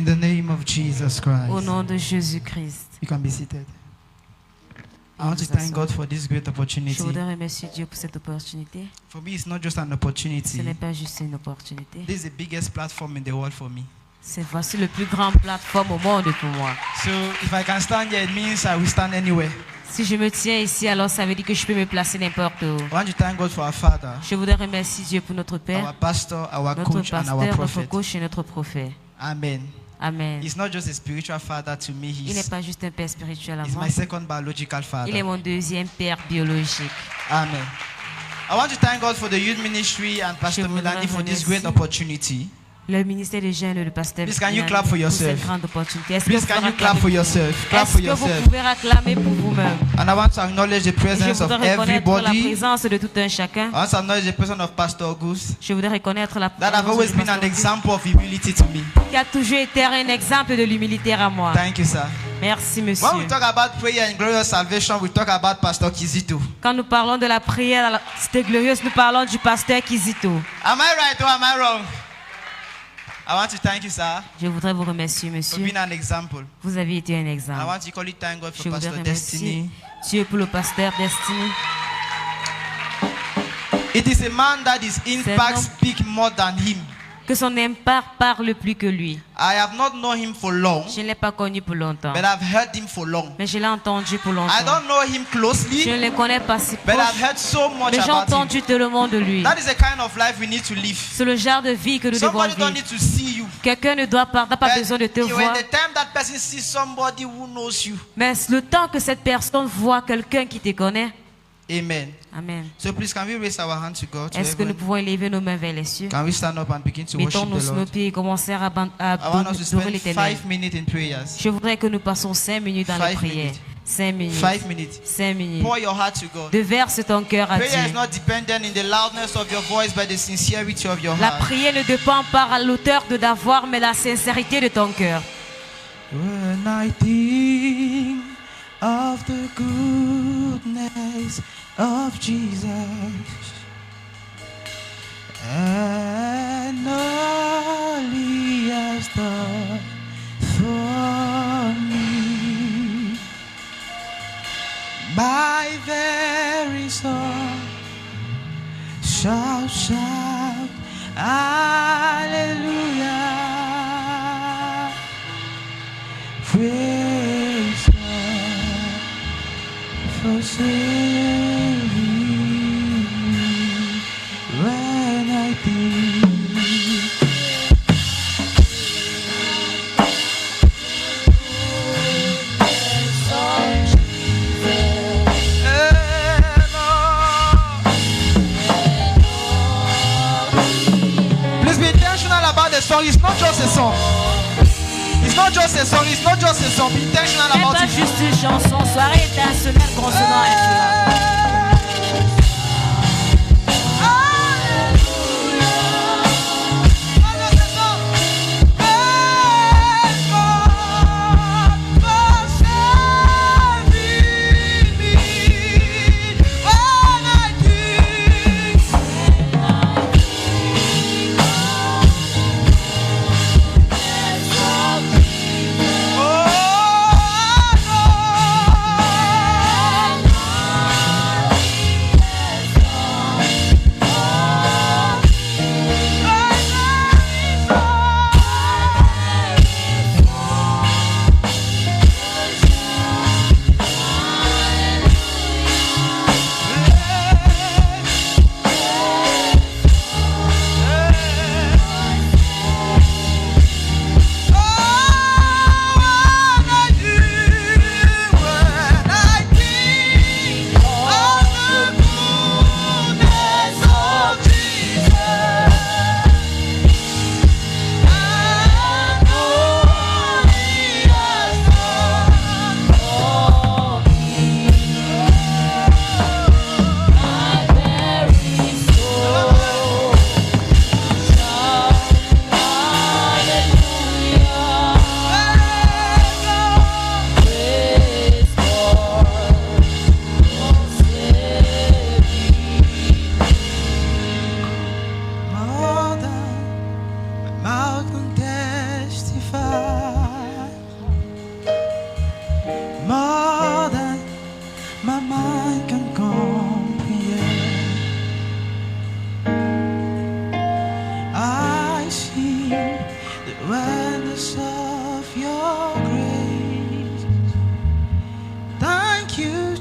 In the name of Jesus Christ. Au nom de Jésus-Christ. You can be seated. I want to thank God for this great Je opportunity. voudrais remercier Dieu pour cette opportunité. For me, it's not just an Ce opportunity. n'est pas juste une opportunité. This is the biggest platform in the world for me. Voici le plus grand plateforme au monde pour moi. So if I can stand here, it means I will stand anywhere. Si je me tiens ici, alors ça veut dire que je peux me placer n'importe où. I want to thank God for our Father, Je voudrais remercier Dieu pour notre our Père, pastor, our notre coach, and our pasteur, notre prophet. coach et notre prophète. Amen. Amen. He's not just a spiritual father to me. Il n'est pas juste un père spirituel à He's moi. my second biological Il est father. mon deuxième père biologique. Amen. I want to thank God for the youth ministry and Pastor Milani for this great opportunity. Le ministère des jeunes et le pasteur Please, can you Milani clap for pour yourself? cette grande opportunité. Est-ce que Please, vous can pouvez you clap for acclamer? yourself? Clap Est-ce for que yourself. vous pouvez acclamer pour vous-même? And I want to acknowledge the Je presence of voudrais reconnaître la everybody. présence de tout un chacun. I want to acknowledge the presence of Pastor Auguste. Je voudrais reconnaître la That have présence always de been an pasteur example of humility to me. qui a toujours été un exemple de l'humilité à moi. Thank you, sir. Merci, When we monsieur. talk about prayer and glorious salvation, we talk about Pastor Kizito. Quand nous parlons de la prière à la cité glorieuse, nous parlons du pasteur Kizito. Am I right or am I wrong? I want to thank you, sir, Je voudrais vous remercier, for monsieur. being an example. Vous avez été un I exemple. want to equally thank God Je for voudrais Pastor remercier Destiny. Dieu pour le pasteur Destiny. It is a man that his impact homme. speak more than him. Que son impact parle plus que lui. I have not known him for long, Je ne l'ai pas connu pour longtemps, but I've heard him for long. mais je l'ai entendu pour I longtemps. don't know him Je closely, ne le connais pas si but proche, I've heard so much mais j'ai about him. entendu tellement de lui. That is the kind of life we need to live. C'est le genre de vie que nous devons Somebody don't vivre. need to see you. Quelqu'un ne doit pas, n'a pas But besoin de te when voir, the time that person sees somebody who knows you. mais le temps que cette personne voit quelqu'un qui te connaît. Amen. Amen. So please, can we raise our hand to God? To Est-ce que nous heaven? pouvons élever nos mains vers les cieux? Can we stand up and begin to worship Mettons-nous the sur nos Lord? pieds et commencer à I want us to adorer spend l'Éternel. 5 minutes in prayers. Je voudrais que nous passions 5 minutes dans les 5 prières. minutes. 5 minutes. 5 minutes. 5 minutes. Pour your heart to God. Déverse ton cœur à Prayer is Dieu. not dependent in the loudness of your voice, but the sincerity of your La heart. prière ne dépend pas à l'auteur de d'avoir, mais la sincérité de ton cœur. When I think of the goodness of Jesus and all He has done for me, my very soul shall shout hallelujah. Praise God for saving me when I think. Please be intentional about the song. It's not just a song. It's not just a song. It's not just a song. Be intentional C'est about pas it. juste une chanson, soirée étincelle, consonant inclinant. Oh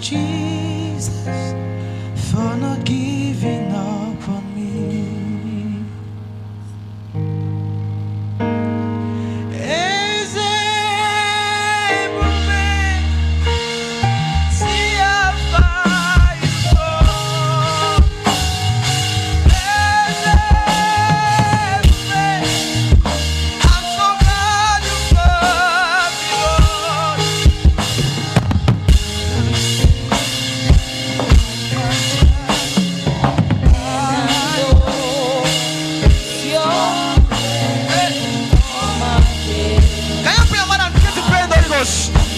Jesus, for not giving up on me.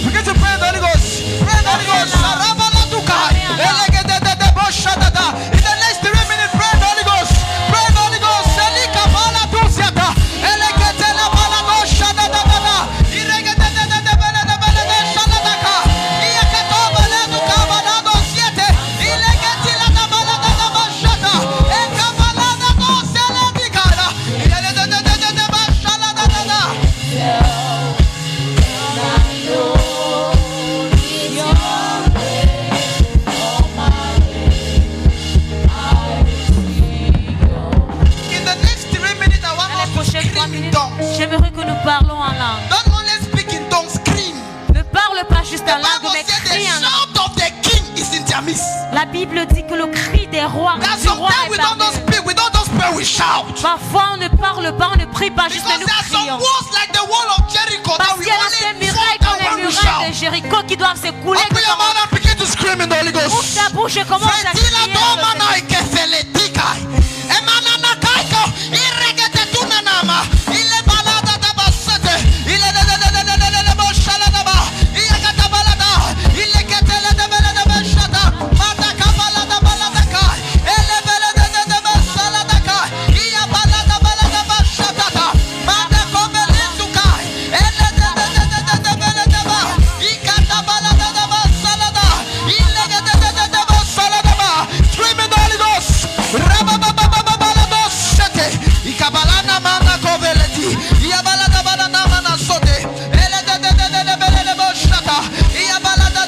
Begin to pray in the Holy Ghost. Pray in the Holy Ghost. In the next 3 minutes, pray in the Holy Ghost. Pray in the Holy Ghost. J'aimerais que nous parlons en langue. Don't only speak in tongues, scream. Ne parle pas juste en langue, mais crie en langue. The shout of the king is in their midst. La Bible dit que le cri des rois, That's du roi sometimes est we don't parmi just eux. speak, we don't just pray, we shout. Parfois on ne parle pas, on ne prie pas, juste Because nous there are some crions. walls like the wall of Jericho that Parce we qu'il y a ces only murailles fall comme down les when we murailles de shout. Jéricho qui doivent s'écouler. Open your mouth and begin to scream in the Holy Ouvre Ghost. ta bouche et commence à crier. Fetila domana ikefeletika. Emanana kaiko. Iregete tunanama. Ile balada da basete. Ile de boshaladaba. Iagata balada. Ile ketele de belede beshata. Mata kabalada balada kai. Ele belede de besalada kai. Ia balada balada bashata. Mata kobelitu kai. Ele de belede ba. Ikata balada da basalada. Ile de basalada ba. Scream in the Holy Ghost. Rababababababala sete. Ikabalana mana koveleti. Iabalada balana mana sote. Ele de belede boshata. Iabalada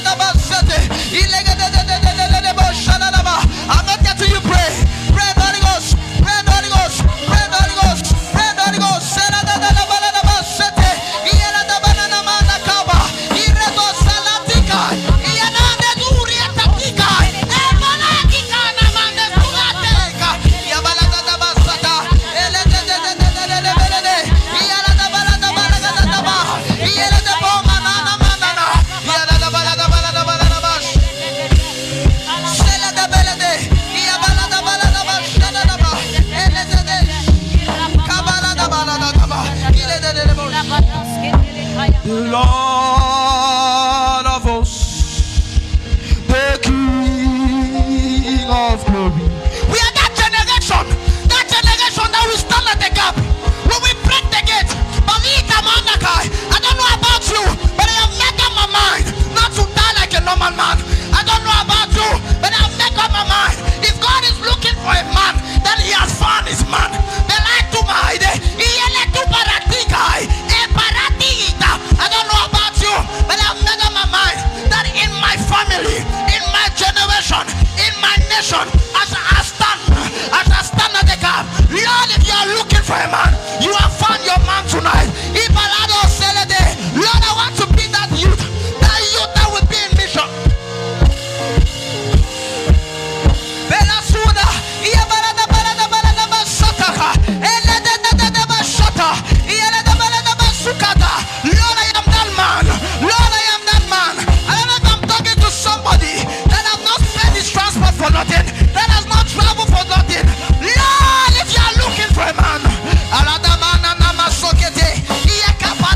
da basete. Ile de boshana ba. I'm not getting you pray. Pray the Holy Ghost. Pray the Holy Ghost. Pray the Holy Ghost. Pray the Holy Ghost. Sela da balada basete. Iela da banana mana kaba. Iredo salatika. Iela de duri atatika. Ebalaki kana mande sulateka. Iabalada da basata. Ele de belede. Iela da balada da ba. Iela de boma nana manana. Iela da balada bash. Sela da belede. Iabalada bash. Da ba. Ele de kabalada da ba. Ile de bosh. The Lord of hosts, the King of glory. We are that generation that will stand at the gap. When we break the gate, I don't know about you, but I have made up my mind not to die like a normal man. I don't know about you, but I have made up my mind. If God is looking for a man, then he has found his man. I don't know about you, but I've made up my mind that in my family, in my generation, in my nation, as I stand at the gap, Lord, if you are looking for a man, you have found your man tonight. Lord, I want to be that youth that will be in mission. Bella Suda, Iabalada Balada Balada Basataka, Eleda Bashata, Ieleda Balada Basukata. Lord, I am that man. Lord, I am that man. I don't know if I'm talking to somebody that has not spent his transport for nothing, that has not traveled for nothing. Lord, if you are looking for a man, Alada Mana Namasokete, Iakapa.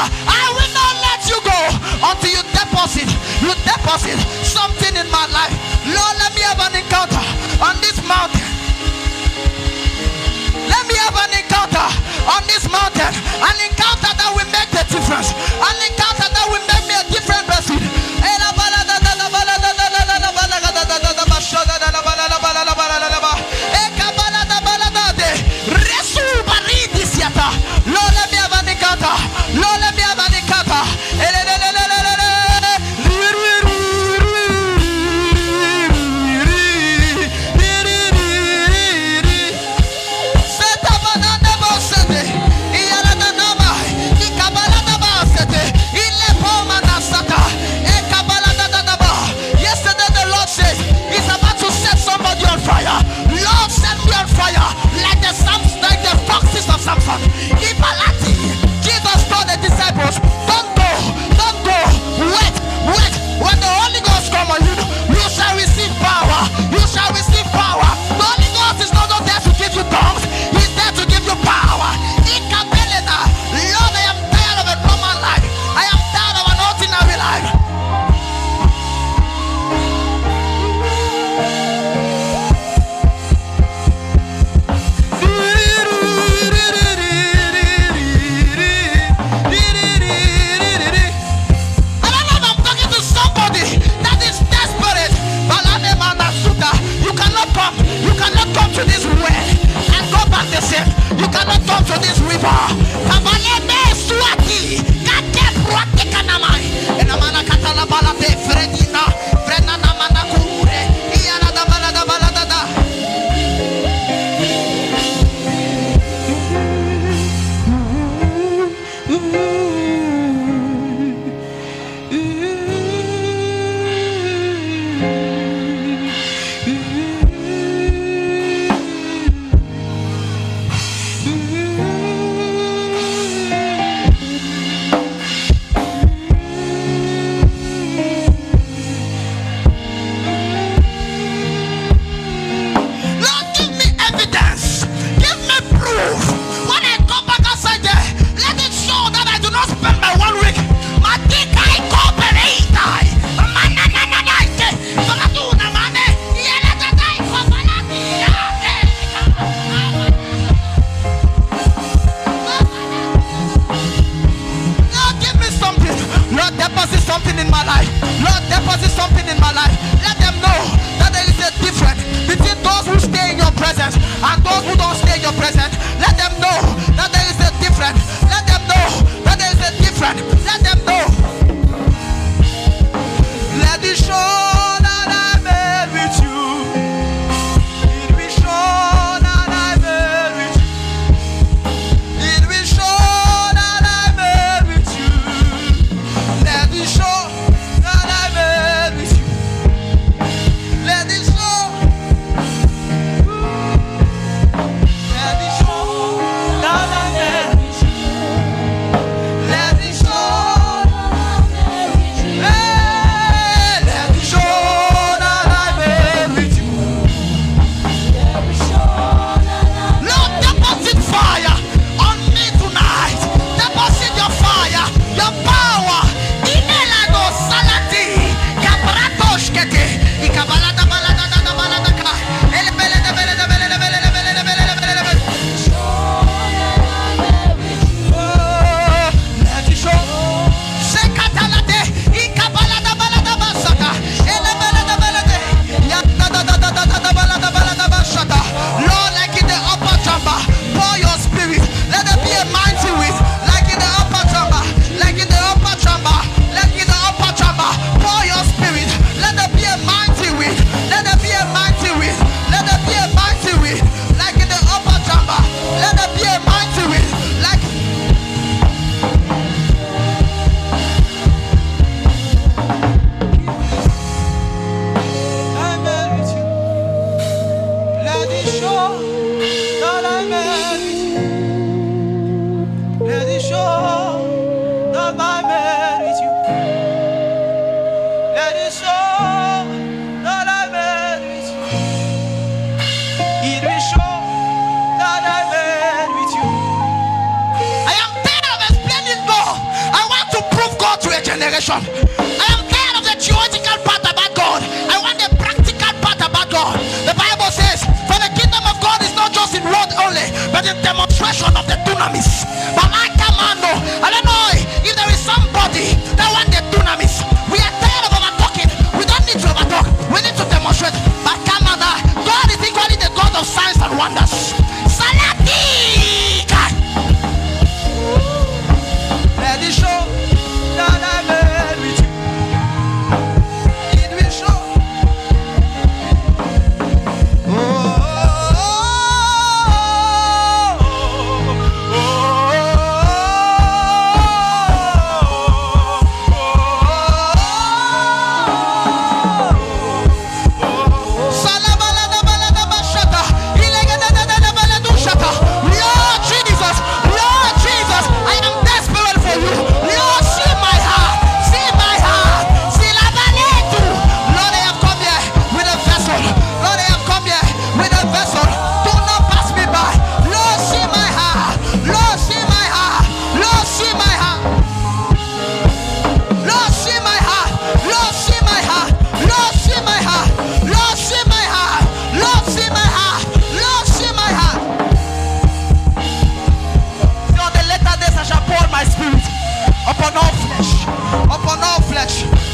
I will not let you go until you deposit something in my life. Lord, let me have an encounter on this mountain. Let me have an encounter on this mountain. An encounter that will make the difference. An encounter that will make me a different person. Lord, let me have an encounter. Lord, let me have an encounter. Yesterday the Lord says He's about to set somebody on fire. Lord, set me on fire like the foxes of Samson. Jesus told the disciples, don't go, wait. When the Holy Ghost come on you, you shall receive power. You shall receive power. The Holy Ghost is not there to give you tongues. He's there to give you power. Lord, I am tired of a common life. I am tired of an ordinary life. You cannot come to this well and go back the same. You cannot come to this river. generation. I am tired of the theoretical part about God. I want the practical part about God. The Bible says, for the kingdom of God is not just in word only, but in demonstration of the dunamis. But I don't know if there is somebody that want the dunamis. We are tired of overtalking. We don't need to overtalk. We need to demonstrate. But come on, God is equally the God of signs and wonders. Salati! Let it show that I made with you. It will show.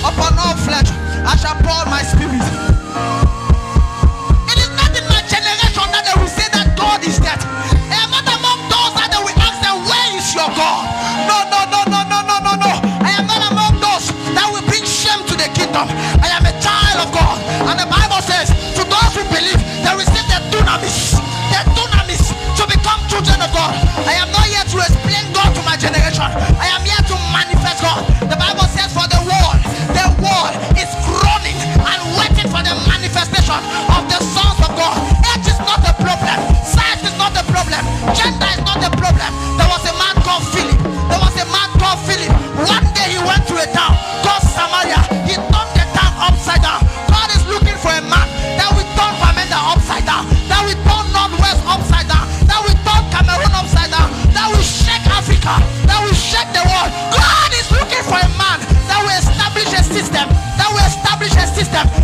Upon all flesh, I shall pour my spirit. It is not in my generation that they will say that God is dead. I am not among those that they will ask them, where is your God? No. I am not among those that will bring shame to the kingdom. I am a child of God. And the Bible says, to those who believe, they receive the dunamis to become children of God. I am not here to explain God to my generation. I am here to manifest God. The Bible says, for the world is groaning and waiting for the manifestation of the sons of God. Age is not the problem. Size is not the problem. Gender is not the problem. There was a man called Philip. One day he went to a town called Samaria. He turned the town upside down. God is looking for a man that will turn Bamenda upside down, that will turn Northwest upside down, that will turn Cameroon upside down, that will shake Africa, that will shake the world. God is looking for a man that will establish a system.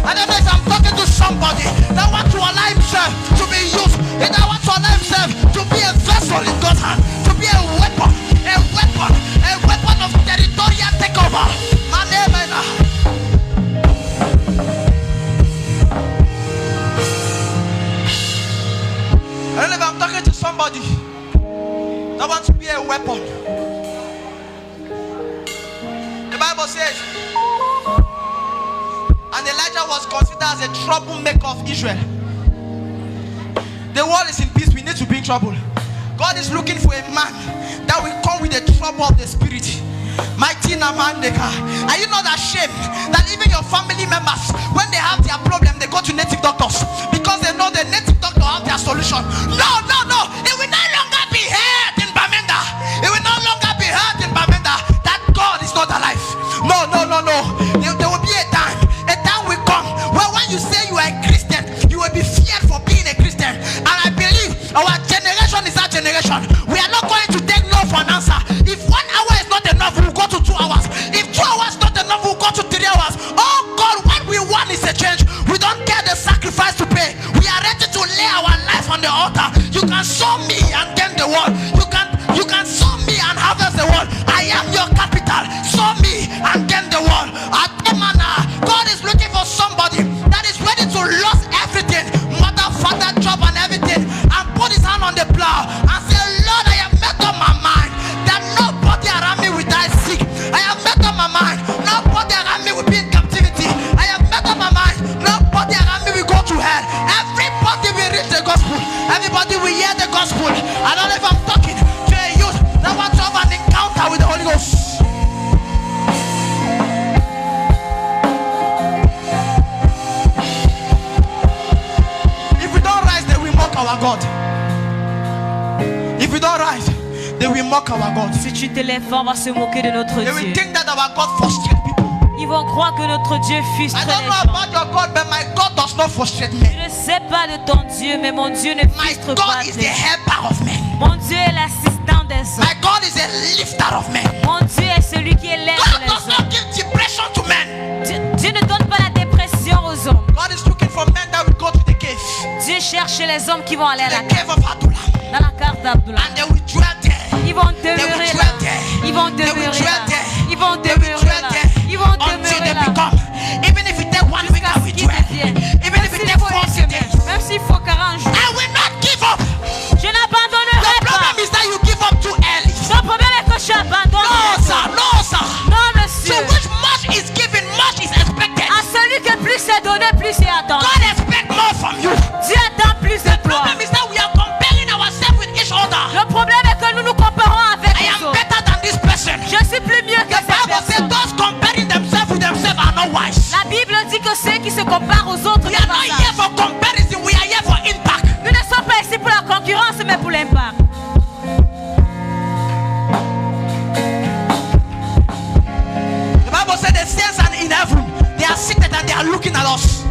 I don't know if I'm talking to somebody that wants to allow himself to be used, and that wants to allow himself to be a vessel in God's hand, to be a weapon of territorial takeover. My name is I don't know if I'm talking to somebody that wants to be a weapon. The Bible says, and Elijah was considered as a troublemaker of Israel. The world is in peace. We need to be in trouble. God is looking for a man that will come with the trouble of the spirit. Mighty Namandeka. Are you not ashamed that even your family members, when they have their problem, they go to native doctors because they know the native doctor have their solution? No. It will no longer be heard in Bamenda. It will no longer be heard in Bamenda that God is not alive. No. There will be a time will come where when you say you are a Christian, you will be feared for being a Christian. And I believe our generation is our generation. We are not going to take no for an answer. If 1 hour is not enough, we'll go to 2 hours. If 2 hours is not enough, we'll go to 3 hours. Oh God, what we want is a change. We don't care the sacrifice to pay. We are ready to lay our life on the altar. You can sow me and gain the world. You can sow me and harvest the world. I am your capital. Sow me and gain the world. God is looking for somebody that is ready to lose everything, mother, father, job and everything, and put his hand on the plow and say, Lord, I have made up my mind that nobody around me will die sick. I have made up my mind nobody around me will be in captivity. I have made up my mind nobody around me will go to hell. Everybody will read the gospel. Everybody will hear the gospel. I don't know if I'm talking to a youth that wants to have an encounter with the Holy Ghost. Our God. If we don't rise, they will mock our God. Si tu te lèves, on va se moquer de notre They Dieu. will think that our God frustrates people. Ils vont croire que notre Dieu frustre I les don't know gens. about your God, but my God does not frustrate Je me. ne sais pas de ton Dieu, mais mon Dieu ne My frustre God pas is les the gens. helper of men. Mon Dieu est l'assistant des My hommes. God is a lifter of men. Mon Dieu est celui qui élève God les does hommes. not give the les hommes qui vont aller à la the cave of Adullam. dans la carte d'Abdullah. And they will dwell there. Ils vont demeurer là. Ils vont demeurer là. Ils vont demeurer là. Ils vont Until demeurer they là. become. Even if it take 1 week, I will dwell. Even if it take 40 days. Même s'il faut 40 jours. I will not give up. Je n'abandonnerai The pas. problem is that you give up too early. Mon problème est que je abandonne. No, sir. No, sir. Non, To monsieur. which much is given, much is expected. À celui que plus c'est donné, plus c'est attendu. God expects more from you. Dieu attend plus de The toi. problem is that we are comparing ourselves with each other. Le problème est que nous nous comparons avec I les am autres. better than this person. Je suis plus mieux que The cette Bible says personne. those comparing themselves with themselves are not wise. La Bible dit que ceux qui se comparent aux autres We ne are not pas here for comparison, we are here for impact. Nous ne sommes pas ici pour la concurrence, mais pour l'impact. The Bible said the saints are in heaven. They are seated and they are looking at us.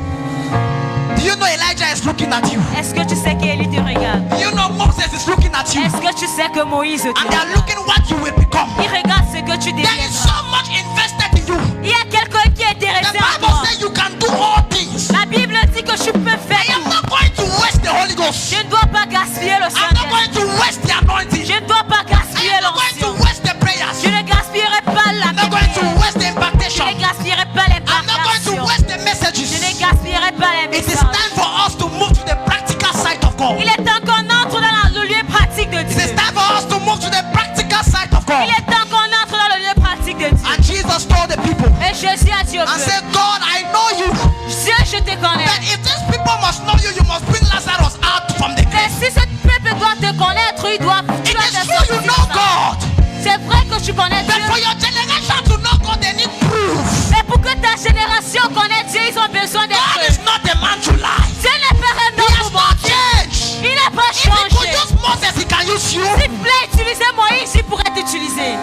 Do you know Elijah is looking at you? Est-ce que tu sais qu'Élie te regarde? Do you know Moses is looking at you? Est-ce que tu sais que Moïse te And they are regarde? looking what you will become. Il regarde ce que tu There is deviendras. so much invested in you. Il y a quelqu'un qui est The intéressé en Bible toi. says you can do all things. La Bible dit que je peux I faire am tout. not going to waste the Holy Ghost. Je ne dois pas gaspiller le I'm not Saint-Esprit. going to waste the anointing. Je ne dois pas I gaspiller am not going to l'onction. waste the prayers. Je ne gaspillerai pas la I'm not going to prière. waste the Je impartation. ne gaspillerai pas les I'm not going to partations. waste the Je messages. ne gaspillerai pas les It is messages. time for us to move to the practical side of God. Il est temps qu'on entre dans le lieu pratique de It is Dieu. time for us to move to the practical side of God. Il est temps qu'on entre dans le lieu pratique de Dieu. And Jesus told the people Et Jésus a dit au and peuple, said, God, I know you. Dieu, je te connais. But if these people must know you, you must bring Lazarus out from the Mais grave. si ce peuple doit te connaître, il doit It dois is te true you sortir know ça. God. C'est vrai que tu connais But for Dieu. your generation to know God, they need proof. Mais pour que ta génération connaisse Dieu, ils ont besoin de God preuves. is not a man to lie. Dieu n'est pas un He homme has pour not mentir. changed. Il n'a pas If he could changé. use Moses, he can use you. S'il te plaît, utilisez Moïse, il pourrait t'utiliser.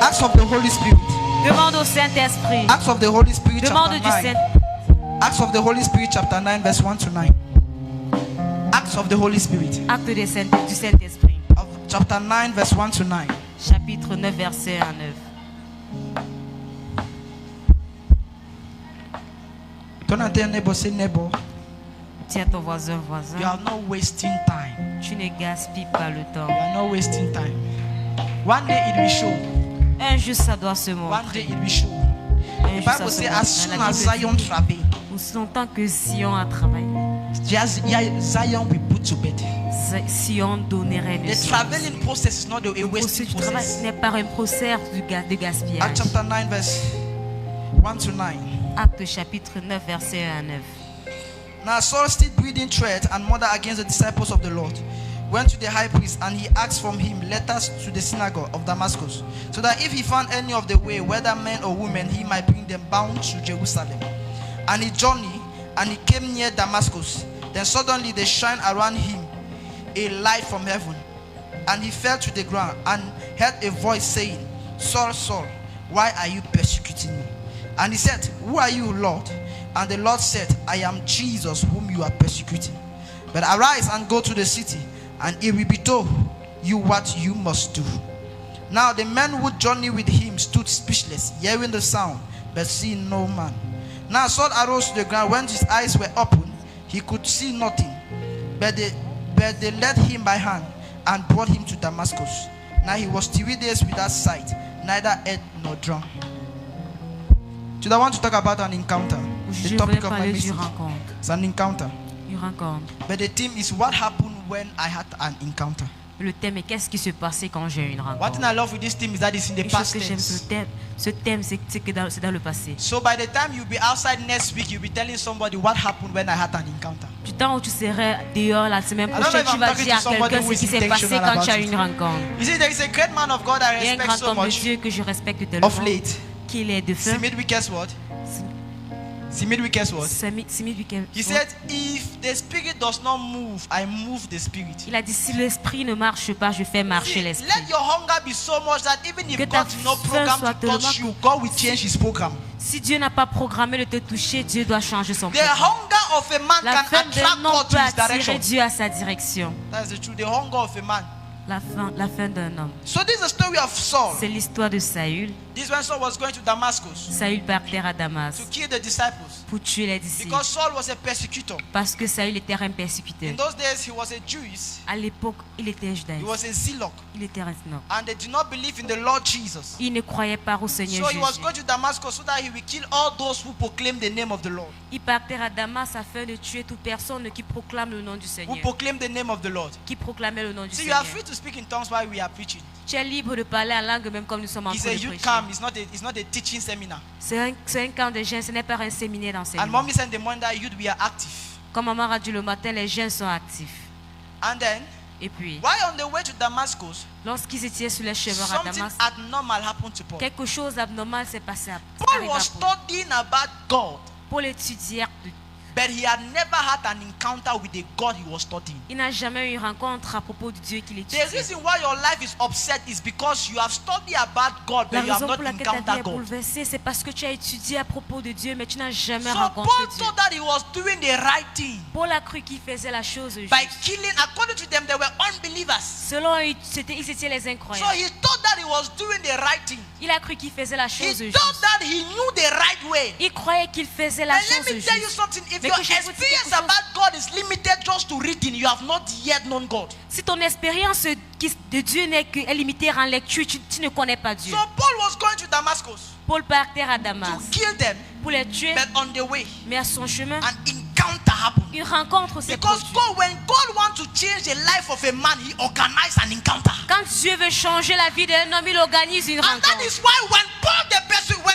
Acts of the Holy Spirit. Demande au Saint-Esprit. Acts of the Holy Spirit Demande chapter du 9. Saint. Acts of the Holy Spirit chapter 9 verse 1 to 9. Acts of the Holy Spirit. Acte du Saint-Esprit. Of chapter 9 verse 1 to 9. Chapitre 9, verset 1 à 9. Turn and tell neighbor, say neighbor, Tiens ton voisin, you voisin. are not wasting time. Tu ne gaspilles pas le temps. You are not wasting time. One day it will show. Un jour, ça doit se One montrer. day it will show. Un The jour, ça Bible se says montrera. as soon La as Bible Zion dit, travail, aussi longtemps que Sion a travaillé, Zion will put to bed. Sion donnerait une The traveling process is not a Le wasting processus du travail process. n'est pas un procès de gaspillage. Acts chapter 9 verse 1 to 9. Acte chapitre 9, verset 1 à 9. Now Saul, still breathing threat and murder against the disciples of the Lord, went to the high priest, and he asked from him letters to the synagogue of Damascus, so that if he found any of the way, whether men or women, he might bring them bound to Jerusalem. And he journeyed, and he came near Damascus. Then suddenly there shined around him a light from heaven, and he fell to the ground and heard a voice saying, Saul, Saul, why are you persecuting me? And he said, Who are you, Lord? And the Lord said, I am Jesus whom you are persecuting. But arise and go to the city, and it will be told you what you must do. Now the men who journeyed with him stood speechless, hearing the sound, but seeing no man. Now Saul arose to the ground. When his eyes were opened, he could see nothing. But they led him by hand and brought him to Damascus. Now he was 3 days without sight, neither ate nor drank. Today I want to talk about an encounter. The Je topic voudrais of my parler message du rencontre. is an encounter. Une rencontre. But the theme is what happened when I had an encounter. Le thème est qu'est-ce qui se passait quand j'ai eu une One rencontre. thing I love with this theme is that it's in the Une chose past que j'aime tense. ce thème, c'est que c'est dans le passé. So by the time you'll be outside next week, you'll be telling somebody what happened when I had an encounter. Du temps où tu serais dehors la semaine I don't prochaine, know if tu I'm vas talking dire to à somebody quelqu'un who ce qui is s'est passé intentional quand tu as about eu une it. rencontre. You see, there is a great man of God I Il y a un respect grand so homme de much Dieu que je respecte tellement of late. qu'il est de feu. Simid Wickersworth. Smith Wickes what? Smith Wigglesworth. He said, if the spirit does not move, I move the spirit. Il a dit, si l'esprit ne marche pas, je fais marcher See, l'esprit. let your hunger be so much that even Que if ta God did not faim program soit to touch tellement you, God will change his program. Si Dieu n'a pas programmé de te toucher, Dieu doit changer son The programme. hunger of a man La can faim attract d'un homme God peut to his attirer direction. Dieu à sa direction. That's the truth. The hunger of a man. La faim d'un homme. So this is the story of Saul. C'est l'histoire de Saül. This when Saul was going to Damascus Saül partait à Damas to kill the disciples pour tuer les disciples. because Saul was a persecutor. Parce que Saül était un In persécuteur. those days, he was a Jew. À l'époque, il était He judaïque. was a zealot, Il était un non. and they did not believe in the Lord Jesus. Il ne croyait pas au So Seigneur he was Jésus. going to Damascus so that he will kill all those who proclaim the name of the Lord. Il partait à Damas afin de tuer toute personne qui proclame le nom du Who Seigneur. proclaim the name of the Lord. Qui proclamait le nom du See, you are Seigneur. free to speak in tongues while we are preaching. Tu es libre de parler en langue même comme nous sommes en It's train a de youth prêcher. camp. It's not a teaching seminar. C'est un camp de jeunes, ce n'est pas un séminaire And d'enseignement. mommy said in the morning that youth we are active. Comme maman a dit le matin, les jeunes sont actifs. And then, Et puis, while on the way to Damascus, lorsqu'ils étaient sur les chemins à something Damas, abnormal happened to Paul. quelque chose d'abnormal s'est passé à Paul was studying about God, Paul étudiait. but he had never had an encounter with the God he was studying. Il n'a jamais eu une rencontre à propos du Dieu qu'il The étudiait. reason why your life is upset is because you have studied about God, La but you have raison not pour laquelle ta vie encountered est God. bouleversée, c'est parce que tu as étudié à propos de Dieu, mais tu n'as jamais So rencontré Paul Dieu. thought that he was doing the right thing Paul a cru qu'il faisait la chose by juste. killing. According to them, they were unbelievers. Selon eux, ils étaient les So incroyants. he thought that he was doing the right thing. Il a cru qu'il faisait la He chose thought juste. that he knew the right way. Il croyait qu'il faisait la And let chose me tell you juste. something. If Mais your que je vous dise experience quelque chose. about God is limited just to reading, you have not yet known God. Si ton expérience de Dieu est limitée en lecture, tu ne connais pas Dieu. So Paul was going to Damascus Paul partait à to Damas kill them, pour les tuer, but on the way, mais à son chemin, an encounter happened. une rencontre s'est Because produite. when God wants to change the life of a man, he organizes an encounter. Quand Dieu veut changer la vie d'un homme, il organise une And that rencontre. is why when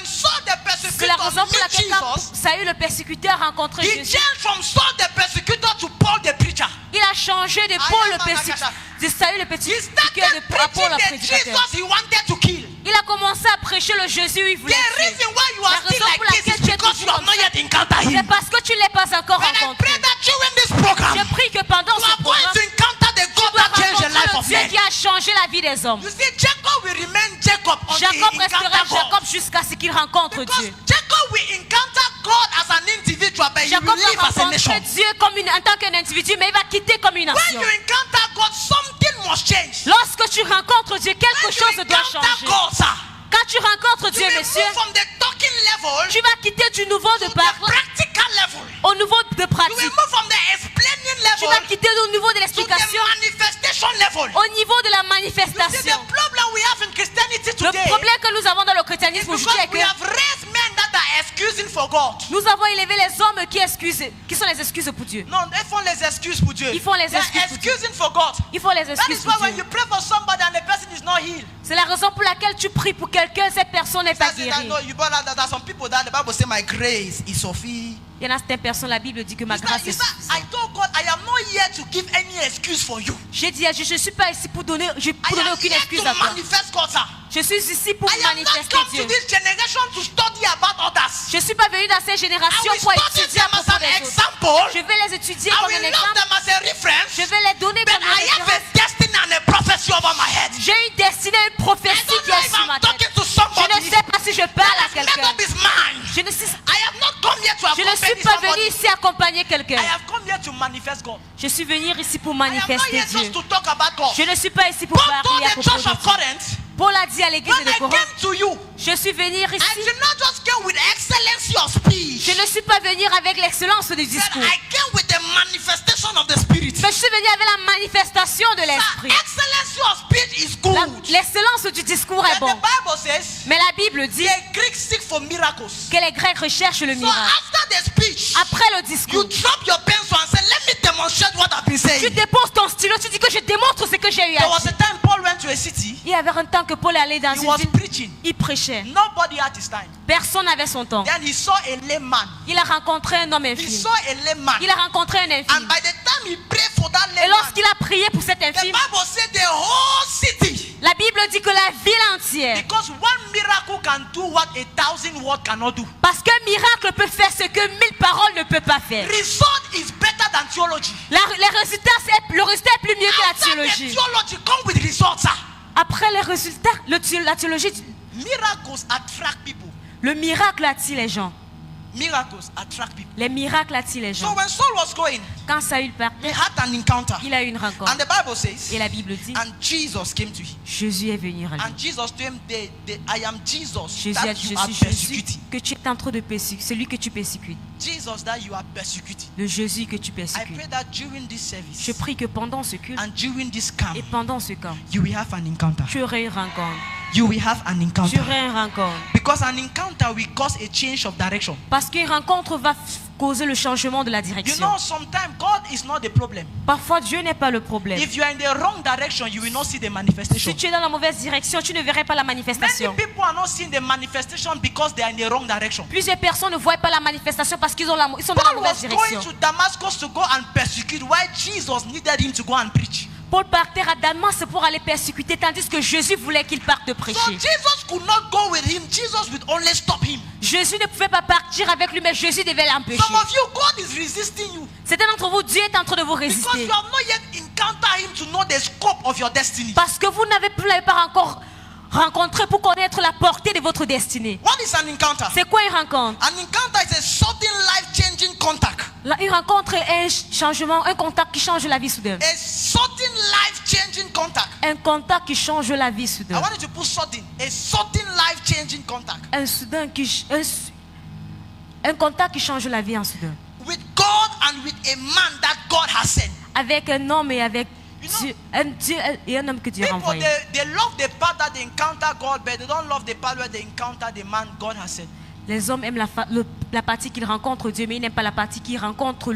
Saul the C'est la raison persecutor pour met laquelle quand Jesus, Saül le persécuteur a rencontré he Jésus, changed from Saul the persecutor to Paul the preacher. il a changé de Paul le persécuteur, de Saül le He persécuteur started à Paul le preaching the prédicateur. Jesus he wanted to kill. Il a commencé à prêcher le Jésus où il The voulait tuer. reason why you are La still raison like pour this laquelle is tu es because you toujours have comme not ça. yet encountered C'est him. parce que tu ne l'as pas encore And I rencontré. pray that during this program, Je prie que pendant you ce are going programme, to encounter the God tu vas that changed the life rencontrer le of Dieu men. qui a changé la vie des hommes. You see, Jacob will remain Jacob until Jacob he restera encounters God. Jacob jusqu'à ce qu'il rencontre Because Dieu. Jacob will encounter God as an individual, but he Jacob will live va as a nation. rencontrer Dieu en tant qu'un individu, mais il va quitter comme une When nation. you encounter God, something must change. Lorsque tu rencontres Dieu, quelque When chose you doit encounter changer. God, sir, Quand tu rencontres you Dieu, will monsieur, move from the talking level tu vas quitter du niveau de to the parole practical level. au niveau de You will pratique. move from the explaining Tu level vas quitter au niveau de to the l'explication manifestation level. au niveau de la You see, the manifestation. problem we have in Christianity Le today problème que nous avons dans le is christianisme because aujourd'hui est we que have raised men that are excusing for God. nous avons élevé les hommes qui sont les excuses pour Dieu. Non, ils font les excuses pour Dieu. Ils font les They are excuses pour Dieu. excusing for God. Il faut les That excuses is why pour when Dieu. you pray for somebody and the person is not healed, C'est la raison pour laquelle tu pries pour quelqu'un, cette personne n'est pas that's it. I guérie. know you brought out that there are some people that the Bible say my grace is sufficient. Il y en a certaines personnes, la Bible dit que ma grâce est I suffisante. told God I am not here to give any excuse for you. J'ai dit, je ne suis pas ici pour donner, I am aucune here excuse to à toi. manifest God, sir. Je suis ici pour I am not manifester come to Dieu. this generation to study about others. Je ne suis pas venu dans cette I génération will pour study étudier à them as propos an des autres. example. Je vais les étudier I comme will un love exemple. them as a reference. Je vais les donner But comme une I have a référence. destiny and a prophecy over my head. J'ai une destinée, une I prophétie don't qui know est if sur ma I'm tête. talking to Je somebody ne sais pas si je parle à that has quelqu'un. made up his mind. Je ne suis, I have not come here to je ne suis accompany pas venu somebody. ici accompagner quelqu'un. I have come here to manifest God. Je suis venu ici pour I am not manifester here Dieu. just to talk about God. Je ne suis pas ici pour Paul told parler à the propos church de of Dieu. Corinth, Paul a dit à l'église when de I Corinthe, came to you, je suis venu I ici. did not just come with excellency of speech, Je ne suis pas venu avec l'excellence du but discours. I came with the manifestation of the Spirit. Mais je suis venu avec la manifestation de The l'esprit. excellency of speech is good. L'excellence du discours est But bon. the Bible says Mais la Bible dit the Greeks seek for miracles. que les Grecs recherchent le So miracle. after the speech, Après le you discours, drop your pencil and say, "Let me demonstrate what I've been tu saying." déposes ton stylo, tu dis que je démontre ce que j'ai eu à There was dire. a time Paul went to a city. Il y avait un temps que Paul allait dans He une was ville, preaching. il prêchait. Nobody had his time. Personne n'avait son temps. Then he saw a lame man. Il a rencontré un homme He infirme. saw a lame man. Il a rencontré un And infirme. by the time he prayed for that Et lame man, lorsqu'il a prié pour cet the infirme, Bible said the whole city, la Bible dit que la ville entière, because one miracle miracle can do what 1,000 words cannot do. Parce qu'un miracle peut faire ce que 1000 paroles ne peuvent pas faire. Result is better than theology. Le résultat est plus mieux que la After the théologie. theology, come with results, sir. Après les résultats, la théologie, Miracles attract people. le miracle attire les gens. Miracles attract people. Les miracles attirent les So gens. when Saul was going, Quand Saül he partait, had an encounter. il a eu une rencontre. And the Bible says, Et la Bible dit, and Jesus came to him. Jésus est venu à lui. And Jesus told him, I am Jesus Jésus a that dit, you je are suis Jésus persecuting. que tu es en train de persécuter, celui que tu persécutes. Jesus that you are persecuting. Le Jésus que tu I persécutes. pray that during this service Je prie que pendant ce culte and during this camp, et pendant ce camp, you will have an encounter. tu aurais une rencontre. You will have an Tu encounter. aurais une rencontre. Because an encounter will cause a change of direction. Parce qu'une rencontre va causer le changement de la You direction. know, sometimes God is not the problem. Parfois, Dieu n'est pas le problème. If you are in the wrong direction, you will not see the manifestation. Si tu es dans la mauvaise direction, tu ne verrais pas la Many manifestation. people are not seeing the manifestation because they are in the wrong direction. Plusieurs personnes ne voient pas la manifestation parce qu'ils sont dans la Paul mauvaise was going direction. to Damascus to go and persecute, while Jesus needed him to go and preach. Paul partait à Damas pour aller persécuter, tandis que Jésus voulait qu'il parte de So prêcher. Jesus could not go with him. Jesus would only stop him. Jésus ne pouvait pas partir avec lui, mais Jésus devait l'empêcher. Some of you, God is resisting you Certains d'entre vous, Dieu est en train de vous because résister. you have not yet encountered him to know the scope of your destiny. Parce que vous n'avez pas encore rencontré pour connaître la portée de votre destinée. What is an encounter? C'est quoi une rencontre? An encounter is a sudden life-changing contact. Une rencontre est un changement, un contact qui change la vie soudain. A sudden life-changing contact. Un contact qui change la vie I soudain. want you to put sudden. A sudden life-changing contact Un contact qui change la vie en soudain. with God and with a man that God has sent. Avec un homme et avec You know, Dieu, Dieu et un homme que Dieu a People, envoyé. they love the part that they encounter God, but they don't love the part where they encounter the man God has sent. Les hommes aiment la partie qu'ils rencontrent Dieu, mais ils n'aiment pas la partie qu'ils rencontrent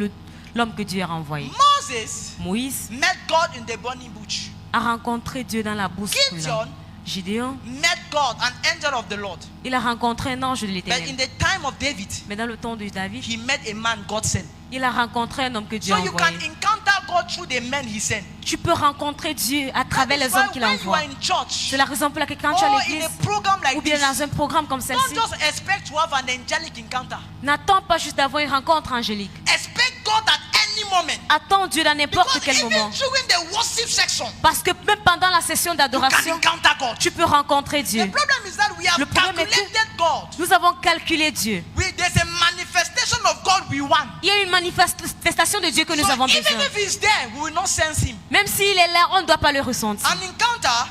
l'homme que Dieu a envoyé. Moses Moïse met God in the burning bush. a rencontré Dieu dans la bourse. Gideon Gideon, met God, an angel of the Lord. il a rencontré un ange de But in l'Éternel. the time of David, Mais dans le temps de David, he met a man God sent. il a rencontré un homme que Dieu So a you can envoyé. encounter God through the men he sent. Tu peux rencontrer Dieu à travers That is les hommes why qu'il when you envoie. are in church, C'est la raison pour laquelle quand tu es à or in l'église, a program like ou bien this, dans un programme comme don't celle-ci, just expect to have an angelic encounter. n'attends pas juste d'avoir une rencontre angélique. Expect God at any moment. Attends Dieu dans n'importe Because quel even moment. during the worship section, Parce que même pendant la session you can d'adoration, encounter God. tu peux rencontrer The Dieu. problem is that we have Le problème est que- calculated God. Nous avons calculé Dieu. There's a manifestation of God we want. Il y a une manifestation de Dieu que nous So avons even besoin. if he's there, we will not sense him. Même s'il est là, on ne doit pas le ressentir. An encounter,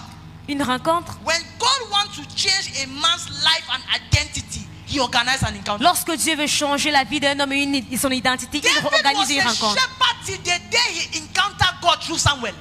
Une rencontre, when God wants to change a man's life and identity, he organizes an encounter. lorsque Dieu veut changer la vie d'un homme et son identité, il David was organise une a rencontre. shepherd till the day he encountered God through Samuel.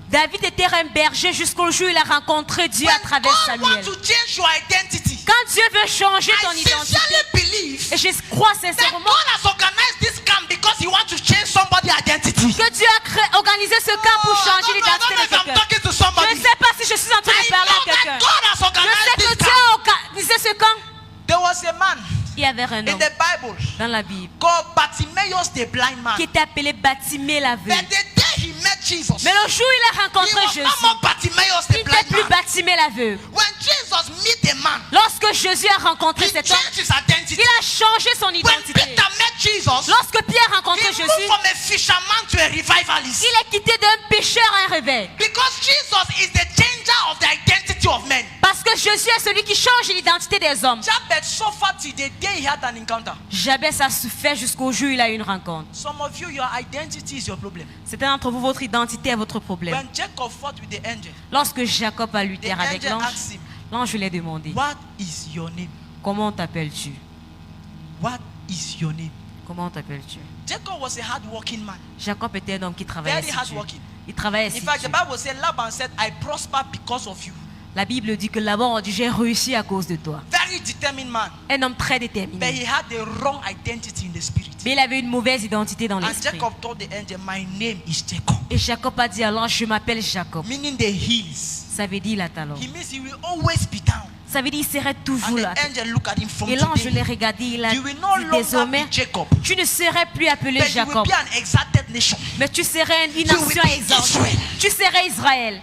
David était un berger jusqu'au jour où il a rencontré Dieu à When travers God wants Samuel. to change your identity, Quand Dieu veut changer ton I identité, sincerely believe et je crois that sincèrement God has organized this camp because he wants to change somebody's identity. que Dieu a organisé ce camp pour I changer don't l'identité know de if I'm quelqu'un. talking to Je somebody. ne sais pas si je suis en train de I parler à know quelqu'un. that God has Je sais organized que this Dieu camp. a organisé ce camp. There was a man Il y avait un in homme the Bible dans la Bible called Bartimaeus the blind man. qui était appelé Batimée But l'aveugle. the day he met Jesus, Mais le jour où il a he rencontré was Jésus, no more Bartimaeus il the n'était blind plus man. Batimée l'aveugle. When Jesus meet a man, Lorsque Jésus a rencontré he cet homme, changed his identity. il a changé son When identité. Peter met Jesus, Lorsque Pierre a he rencontré moved Jésus, from a fisherman to a revivalist. il est quitté d'un pécheur à un réveil. Because Jesus is the changer of the identity of men. Parce que Jésus est celui qui change l'identité des hommes. Jabez suffered till the day he had an encounter. Jabez a souffert jusqu'au jour où il a eu une rencontre. Some of you, your identity is your problem. Certains d'entre vous, votre identité est votre problème. When Jacob fought with the angel, Lorsque Jacob a the lutté avec angel l'ange, asked him, l'ange lui a demandé, what is your name? comment t'appelles-tu? What is your name? Comment t'appelles-tu? Jacob was a hard-working man. Jacob était un homme qui travaillait Very si dur. hardworking. Il travaillait In si fact, the dur. Bible said, Laban said, I prosper because of you. La Bible dit que Laban a dit, j'ai réussi à cause de toi. Very determined man. Un homme très But déterminé. he had the wrong identity in the spirit. Mais il avait une mauvaise identité dans And l'esprit. Jacob told the angel, my name is Jacob. Et Jacob a dit à l'ange, je m'appelle Jacob. Meaning the hills. Ça veut dire la talon. He means he will always be down. Ça veut dire il serait And toujours là. the angel looked at him from Et l'ange today. l'a regardé, il a You will no dit longer désormais, be Jacob. tu ne serais plus appelé But you will Jacob, be an exalted nation. mais tu serais une You will nation be exaltée. Israel. Tu serais Israël.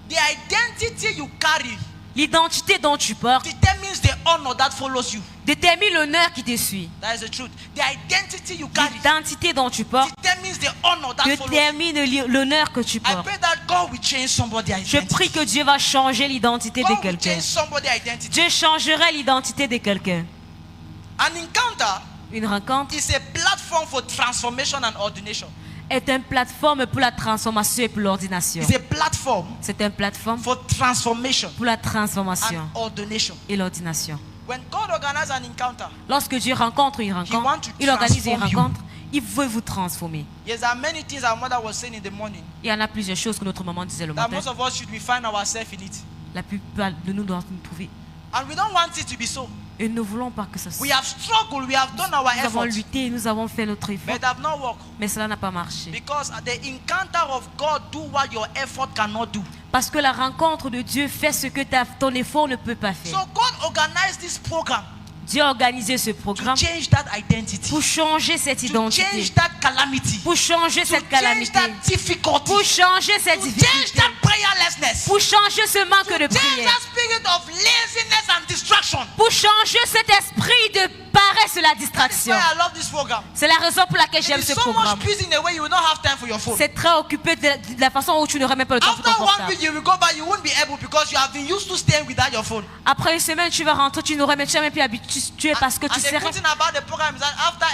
The identity you carry L'identité dont tu portes determines the honor that follows you. détermine l'honneur qui te suit. That is the truth. The identity you carry L'identité dont tu portes determines the honor that follows you. détermine l'honneur que tu I portes. pray that God will change somebody's Je identity. prie que Dieu va changer l'identité de God will quelqu'un. change somebody's identity. Dieu changerait l'identité de quelqu'un. An encounter Une rencontre is a platform for transformation and ordination. est une plateforme pour la transformation et pour l'ordination. It's a platform C'est une plateforme for transformation pour la transformation and ordination. et l'ordination. When God organizes an encounter, Lorsque Dieu rencontre une want rencontre, to il organise une transform you. rencontre, il veut vous transformer. yes, there are many things our mother was saying in the morning Il y en a plusieurs choses que notre maman disait le that matin. most of us should we find ourselves in it. La plupart de nous doivent nous trouver. And we don't want it to be so. Et nous ne voulons pas que ça soit. We have struggled, we have done our Nous avons efforts, lutté, nous avons fait notre effort, but it have not worked. mais cela n'a pas marché. Because the encounter of God do what your effort cannot do. Parce que la rencontre de Dieu fait ce que ton effort ne peut pas So faire. God organized this program Dieu a organisé ce to programme change that identity, pour changer cette to identité, change that calamity, pour changer to cette change calamité, that difficulty, pour changer cette to change difficulté, that prayerlessness, pour changer ce manque to de change prière, that spirit of laziness and distraction. pour changer cet esprit de paresse et la That's distraction. why I love this program. C'est la raison pour laquelle j'aime It ce is so much programme. busy in a way you will not have time for your phone. C'est très occupé de la façon où tu n'auras même pas le temps pour After ton 1 portable. week, you will go back, you won't be able because you have been used to staying without your phone. Après une semaine, tu vas rentrer, tu n'auras même jamais plus habitué parce que tu And the serais. good thing about the program is that after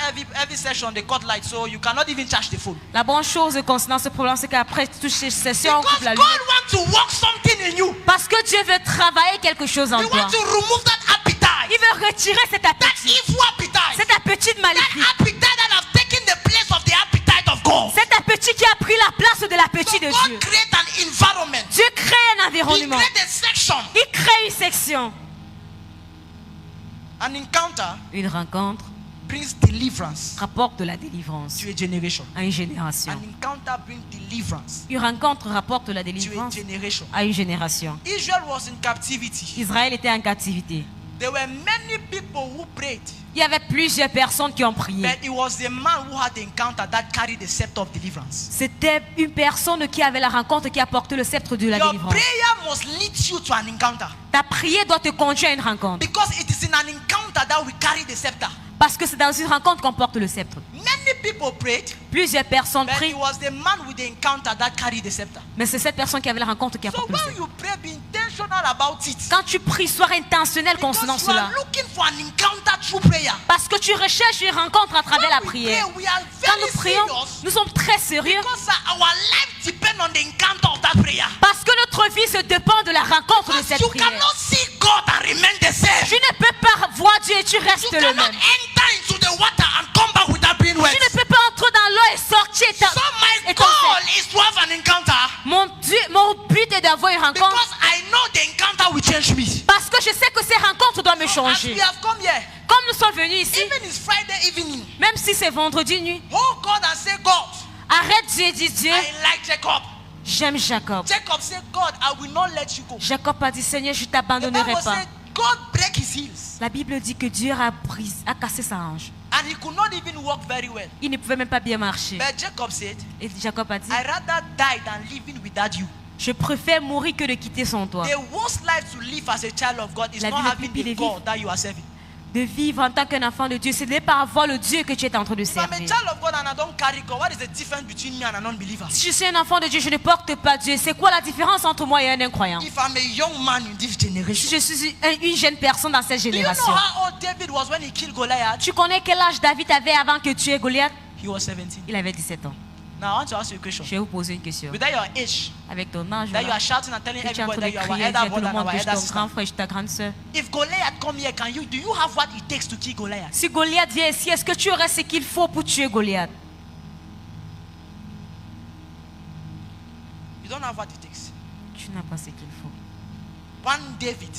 every session, they cut light, so you cannot even charge the phone. La bonne chose concernant ce problème, c'est qu'après toutes ces sessions, on Because coupe la God lumière. wants to work something in you. Parce que Dieu veut travailler quelque chose en He toi. wants to remove that Il appetite, veut retirer cet that appétit. evil appetite, Cet appétit that maléfique. appetite that have taken the place of the appetite of God. Cet appétit qui a pris la place de l'appétit So de God Dieu. create an environment. Dieu crée un He environnement. create a section. Il crée une section. An encounter Une rencontre brings deliverance rapporte de la délivrance to a generation. à une génération. An encounter brings deliverance Une rencontre rapporte de la to a délivrance generation. à une génération. Israel was in captivity. Israël était en captivité. There were many people who prayed, Il y avait plusieurs personnes qui ont prié. but it was the man who had the encounter that carried the scepter of deliverance. C'était une personne qui avait la rencontre qui a porté le sceptre de la Your délivrance. prayer must lead you to an encounter, Ta prière doit te conduire à une rencontre. because it is in an encounter that we carry the scepter. Parce que c'est dans une rencontre qu'on porte le sceptre. Many people prayed, Plusieurs personnes but prient, it was the man with the encounter that carried the scepter. mais c'est cette personne qui avait la rencontre qui So apporte le when sceptre. you pray, be intentional about it. Quand tu pries, sois intentionnel concernant Because you cela. are looking for an encounter through prayer. Parce que tu recherches une rencontre à travers la When we prière. pray, we are Quand very nous prions, serious, nous sommes très sérieux. because our life depends on the encounter of that prayer. Parce que notre vie se dépend de la rencontre de Because cette you prière. cannot see God and remain the same. Tu ne peux pas voir Dieu et tu You restes le cannot même. enter into the water and come back without being wet. Tu ne peux pas entrer dans l'eau et sortir. So my et ton goal sel. is to have an encounter, Mon but est d'avoir une rencontre. because I know the encounter will change me. Parce que je sais que ces rencontres doivent me As changer. we have come here, Comme nous sommes venus ici, even it's Friday evening, même si c'est vendredi nuit, oh God and say, God, arrête Dieu et dis Dieu, I like Jacob. j'aime Jacob. Jacob said, God, I will not let you go. Jacob a dit Seigneur, je ne The t'abandonnerai Bible pas. said, God break his heels, La Bible dit que Dieu a cassé sa hanche. and he could not even walk very well. Il ne pouvait même pas bien marcher. But Jacob said, Et Jacob a dit, I rather die than living without you. je préfère mourir que de quitter son toit. The worst life to live as a child of God is La not vie la having plus the pire God that you are serving. De vivre en tant qu'un enfant de Dieu, ce n'est pas avoir le Dieu que tu es en train de If I'm a servir. child of God and I don't carry God, what is the difference between me and a non-believer? Si je suis un enfant de Dieu, je ne porte pas Dieu. C'est quoi la différence entre moi et un incroyant? If I'm a young man in this Si generation, je suis une jeune personne dans cette do you know génération. how old David was when he killed Goliath? Tu connais quel âge David avait avant que tu aies Goliath? He was 17. Il avait 17 ans. Now I want to ask you a question. Je vais vous poser une question. With that your age, Avec ton âge, that you là, are shouting and telling que tu es en train everybody de that you are our crier, elder dire à tout le brother and monde our que je suis elder ton sister. grand frère, je suis ta grande soeur. If Goliath come here, do you have what it takes to kill Goliath? Si Goliath vient ici, est-ce que tu aurais ce qu'il faut pour tuer Goliath? You don't have what it takes. Tu n'as pas ce qu'il faut. One David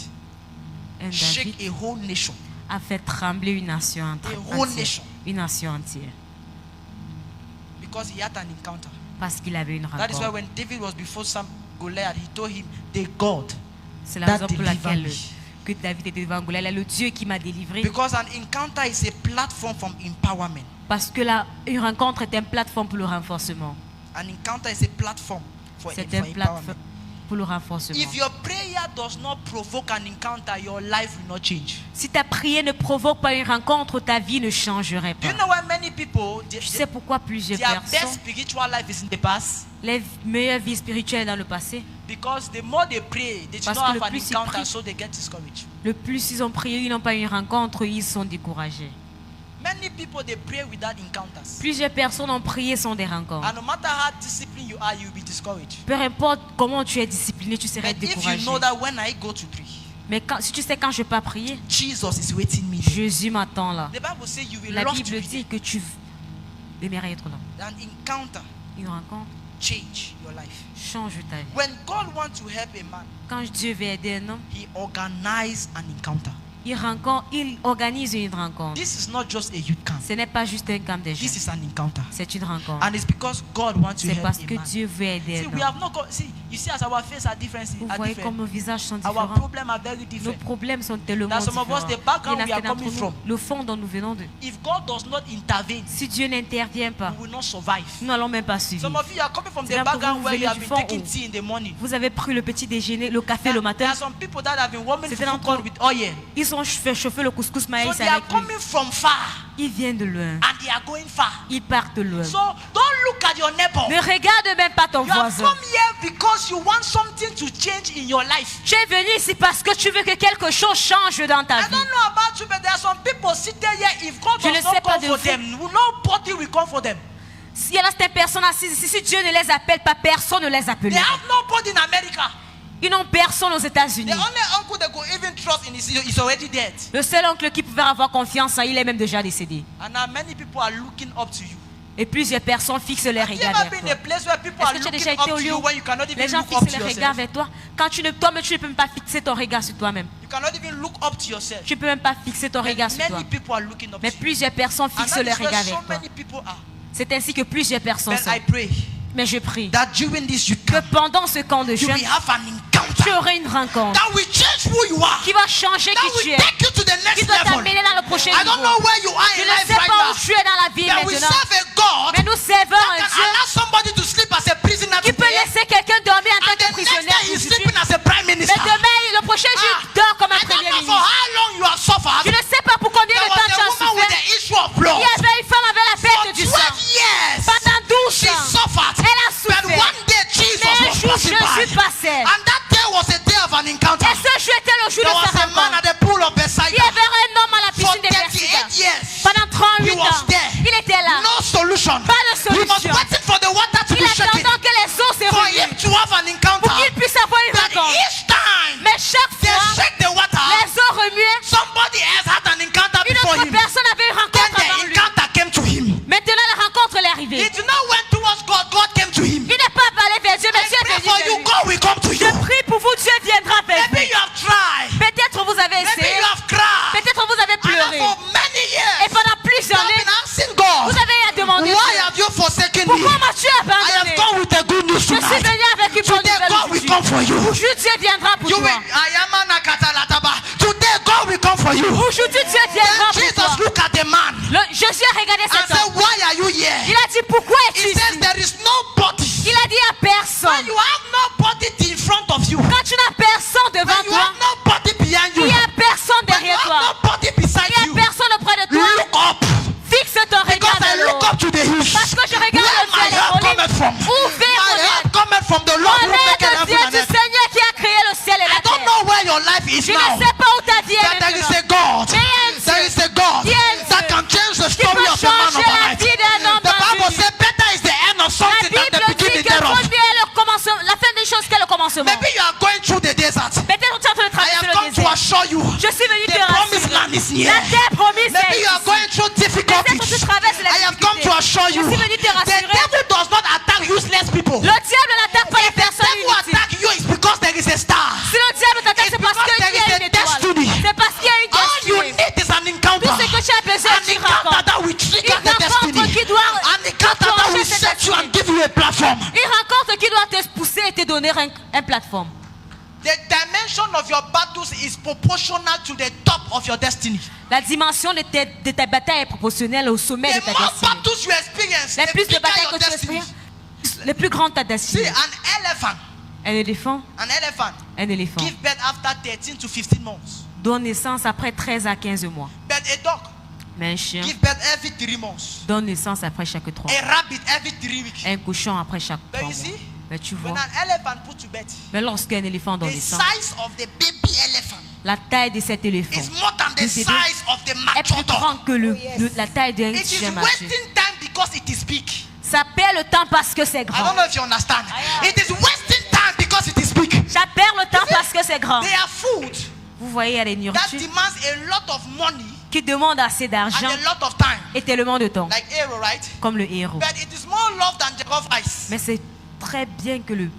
Un shake David a whole nation. a fait trembler une nation A whole entière. nation. Une nation entière. Because he had an encounter. Parce qu'il avait une That is why rencontre. when David was before some Goliath, he told him, the God. C'est la that raison pour laquelle delivered que David était devant Goliath. Le Dieu qui m'a délivré. Because an encounter is a platform from empowerment. Parce que une rencontre est une plateforme pour le renforcement. An encounter is a platform for C'est une empowerment. pour le renforcement. If your prayer does not provoke an encounter, your life will not change. Si ta prière ne provoque pas une rencontre, ta vie ne changerait Do pas. you know why many people, Tu sais pourquoi plusieurs their best personnes, spiritual life is in the past? les meilleures vies spirituelles dans le passé, Because the more they pray, they do Parce not que have le an plus ils encounter, prient, so they get discouraged. le plus ils ont prié, ils n'ont pas eu une rencontre, ils sont découragés. Many people, they pray without encounters. Plusieurs personnes ont prié sans des rencontres. And no matter how disciplined you are, you'll be discouraged. Peu importe comment tu es discipliné, tu serais But if you découragé. know that when I go to pray, Mais si tu sais quand je ne vais pas prier, Jesus is waiting me there. Jésus m'attend là. The Bible says you will La love to Bible be dit que tu aimerais être là. there. An encounter Une rencontre change your life. change ta vie. When God wants to help a man, Quand Dieu veut aider un homme, He organizes an encounter. il organise une rencontre. This is not just a youth camp. Ce n'est pas juste un camp de This jeunes, is an encounter. c'est une rencontre. And it's because God wants to C'est help parce a que man. Dieu veut aider See, un we homme. have not see, you see as our faces are different. Vous Are voyez different. comme nos visages sont Our différents. problems are very Nos different. problèmes sont tellement That some of us, différents. the background Il y en we a are d'entre coming nous, from. le fond dont nous venons de. If God does not intervene, Si Dieu n'intervient pas, we will not survive. nous n'allons même pas survivre. Some of you are coming from the C'est là pour background vous, where vous you venez have du been fond taking où tea in the morning. Vous avez pris le petit déjeuner, le café le There matin. are some people that have been warming C'était fufu dans corn with oil. Ils ont fait chauffer le couscous So maïs they are avec lui. coming from far Ils viennent de loin. and they are going far. Ils partent de loin. So don't look at your neighbor. Ne regarde même pas ton You have voisin. come here because you want something to change in your life. Tu es venu ici parce que tu veux que quelque chose change dans ta I vie. don't know about you, but there are some people sitting here. If God Je ne does sais not pas come de for vous. them, nobody will come for them. S'il y a certaines personnes assises ici, si Dieu ne les appelle pas, personne ne les They appellera. have nobody in America. Ils n'ont personne aux États-Unis. The only uncle they could even trust in is already dead. Le seul oncle qui pouvait avoir confiance en il est même déjà décédé. And now many people are looking up to you. Et plusieurs personnes fixent les Have you regards ever vers been in a toi. place where people Est-ce are que tu as looking déjà up été au to lieu you où when you cannot les even gens look up fixent to les regards yourself? vers toi? Quand toi-même, tu ne peux même pas fixer ton regard sur toi-même. You cannot even look up to yourself. Tu ne peux même pas fixer ton regard sur toi. Many people are looking up Mais to you. plusieurs personnes And fixent that les is where regards so vers toi. many people are. C'est ainsi que plusieurs personnes Then sont. I pray Mais je prie that during this you que pendant ce camp de you jeûne, will have an tu encounter auras une rencontre that will change who you are. qui va changer That qui tu will es, take you to the qui next doit level. t'amener dans le prochain I don't niveau. know where you are Je in ne life sais right pas now. où tu es dans la vie But we maintenant, serve a God mais nous servons un that can Dieu allow somebody to sleep as a prisoner qui peut today. laisser quelqu'un dormir en tant And que the next prisonnier. day he's sleeping as a prime Mais minister. demain, le prochain jour, Ah, il dort comme un I don't premier know for ministre. how long you have suffered. Je ne sais pas pour combien There de temps was tu a as woman with souffert. the issue of blood. Il y avait une femme avec la For perte du 12 sang. years, Pendant 12 she ans, suffered. elle a But souffert. one day Jesus Mais un was jour, passing by. Jésus passait. And that day was a day of an encounter. Et ce jour était le jour There de was sa a man rencontre. at the pool of Il y Bethsaida. avait un homme à la For piscine de 38 Bethsaida. years. Pendant 38 He was ans, there. il était là. No solution. Pas de He was solution. waiting for the water to Il be shaken. attendait que les eaux se For remuent him to have an encounter. pour qu'il puisse avoir une But rencontre. each time Mais chaque they fois, shake the water, les eaux remuaient. somebody else had an encounter Une before autre him. personne avait une Then rencontre the avant lui. encounter came to him. Maintenant, la rencontre est He arrivée. did not went towards God. God came to him. Il n'est pas allé vers Dieu, mais I Dieu est pray venu for vers you. lui. God will come to Je you. prie pour vous, Dieu viendra vers Maybe vous. you have tried. Peut-être vous avez Maybe essayé. you have cried. Peut-être vous avez And pleuré. for many Et years, pendant you plusieurs have années, been asking God, vous avez demandé why Dieu, have you forsaken me? pourquoi m'as-tu I have abandonné? come with a good news Je suis tonight. venu avec une bonne Today, nouvelle God will aujourd'hui. come for you. Aujourd'hui, Dieu viendra pour You toi. will. I am an akatalataba. Today, God will come for you. Aujourd'hui, Dieu viendra Then pour toi. Jesus looked at the man Jésus a regardé and cet said, homme. why are you here? Il a dit, pourquoi es-tu He says ici? there is nobody. Il a dit à When personne. you have nobody in front of you, Quand tu n'as personne devant when you toi, have nobody behind you, il n'y a personne when you derrière have toi, nobody beside il n'y you, a personne auprès de toi, look up. fixe ton regard Because I vers le look haut. up to the hills. Parce que je regarde Where le my ciel et help mon lit. cometh from? Où vient My mon help aide? cometh from the Lord who Mon aide maketh heaven vient and du earth. Seigneur qui a créé le ciel et I la don't terre. know where your life is Je now. ne sais pas où ta vie est But there is maintenant. a God. Mais il y a un Dieu There is a God Il y a un Dieu that can change the qui story peut of a man changer la overnight. vie d'un homme The dans Bible une nuit. says better is the end of La something than the Bible beginning dit que thereof. vaut mieux le commencement, la fin des choses que le commencement. Maybe you are going through the desert. Peut-être tu es en train de I traverser have le come to désert. assure you Je suis venu the te promised rassurer. land is near. La terre promise Maybe est you are ici. going through difficulties. Peut-être tu traverses la I have come to assure you Je suis venu te the rassurer. devil does not attack useless people. Le diable n'attaque pas les If the personnes devil inutiles. attack you, it's because there is a star. Si le diable t'attaque, c'est It's parce because qu'il there y a is une a étoile. destiny. C'est parce qu'il y a une All you destinée. need is an encounter. Tout ce que tu as besoin, An c'est une encounter rencontre. that will trigger Une the rencontre destiny. qui doit An encounter that will enclencher cette set you and destinée. give you a platform. Une rencontre qui doit te pousser et te donner un plateforme. The dimension of your battles is proportional to the top of your destiny. La dimension de ta bataille est proportionnelle au sommet de The ta more destinée. battles you experience, Les the plus de bigger batailles your que tu destiny. expériences, le plus grand ta See, destinée. an elephant Un éléphant, an elephant give birth after 13 to 15 months. Donne naissance après 13 à 15 mois. But a dog Mais un chien give birth every 3 months. donne naissance après chaque 3 mois. A rabbit every 3 weeks. Un cochon après chaque But 3 you mois. see, Mais tu when vois, an elephant put to bed, mais lorsqu'un éléphant donne the naissance, size of the baby elephant la taille de cet éléphant is more than the Nous size aidons. of the est mature plus dog. grand que la taille d'un It is chien mature. wasting time because it is big. Ça perd le temps parce que c'est I don't grand. know if you understand. It is wasting time because it is big. Ça perd le temps parce que c'est grand. They are food Vous voyez, il y a des that nourritures demands a lot of money qui demandent assez and d'argent a lot of time. et tellement de temps, Like arrow, right? comme le héros. But it is more love than jollof rice. Mais c'est très bien que le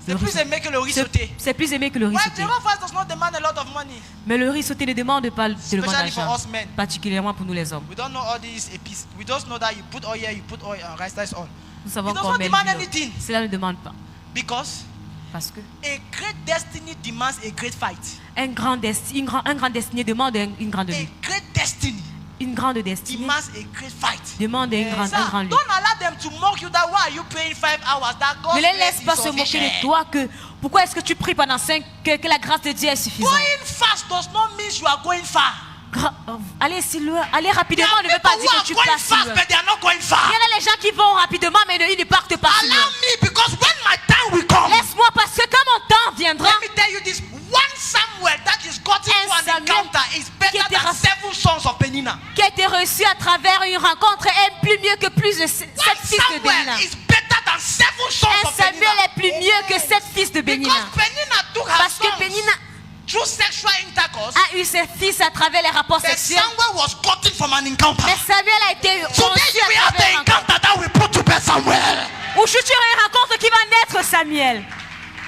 C'est plus riz aimé que le riz c'est- sauté. c'est plus aimé que le riz Well, sauté. jollof rice does not demand a lot of money. Mais le riz sauté ne demande pas tellement Especially for d'argent, us men. particulièrement pour nous les hommes. We don't know all these epices. We just know that you put oil here, you put oil and rice, that's all. Nous savons It does qu'on not met demand l'huile. anything. Cela ne demande pas. Because Parce que a great destiny demands a great fight. un grand destiné demande une grande A lutte. great destiny Une grande destinée demands a great fight. demande un grand lutte. Don't allow them to mock you that why are you praying 5 hours? That God's Ne les grace laisse is pas se moquer sufficient. de toi que pourquoi est-ce que tu pries pendant 5 que la grâce de Dieu est suffisante. Going fast does not mean you are going far. Allez si loin, allez There rapidement are ne veut people pas who dire are que tu going passes si fast, loin. but they are not going far. Il y en a les gens qui vont rapidement mais ils ne partent pas si Allow loin. me, because when my time will come, Laisse-moi parce que quand mon temps viendra, let me tell you this: one Samuel that is gotten Un to an Samuel encounter is better qui était than 7 sons of Penina. qui a été reçu à travers une rencontre est plus mieux que plus de 7 One fils de Bénina. Samuel is better than 7 sons Un of Penina. Samuel est plus mieux que 7 fils de Bénina. Because Penina took her Parce que sons Pénina through sexual intercourse, a eu ses fils à travers les rapports but sexuels. Samuel was gotten from an encounter. Mais Samuel a été Today reçu we à have the travers une rencontre. encounter that will put to bed Samuel. Aujourd'hui, tu auras une rencontre qui va naître Samuel.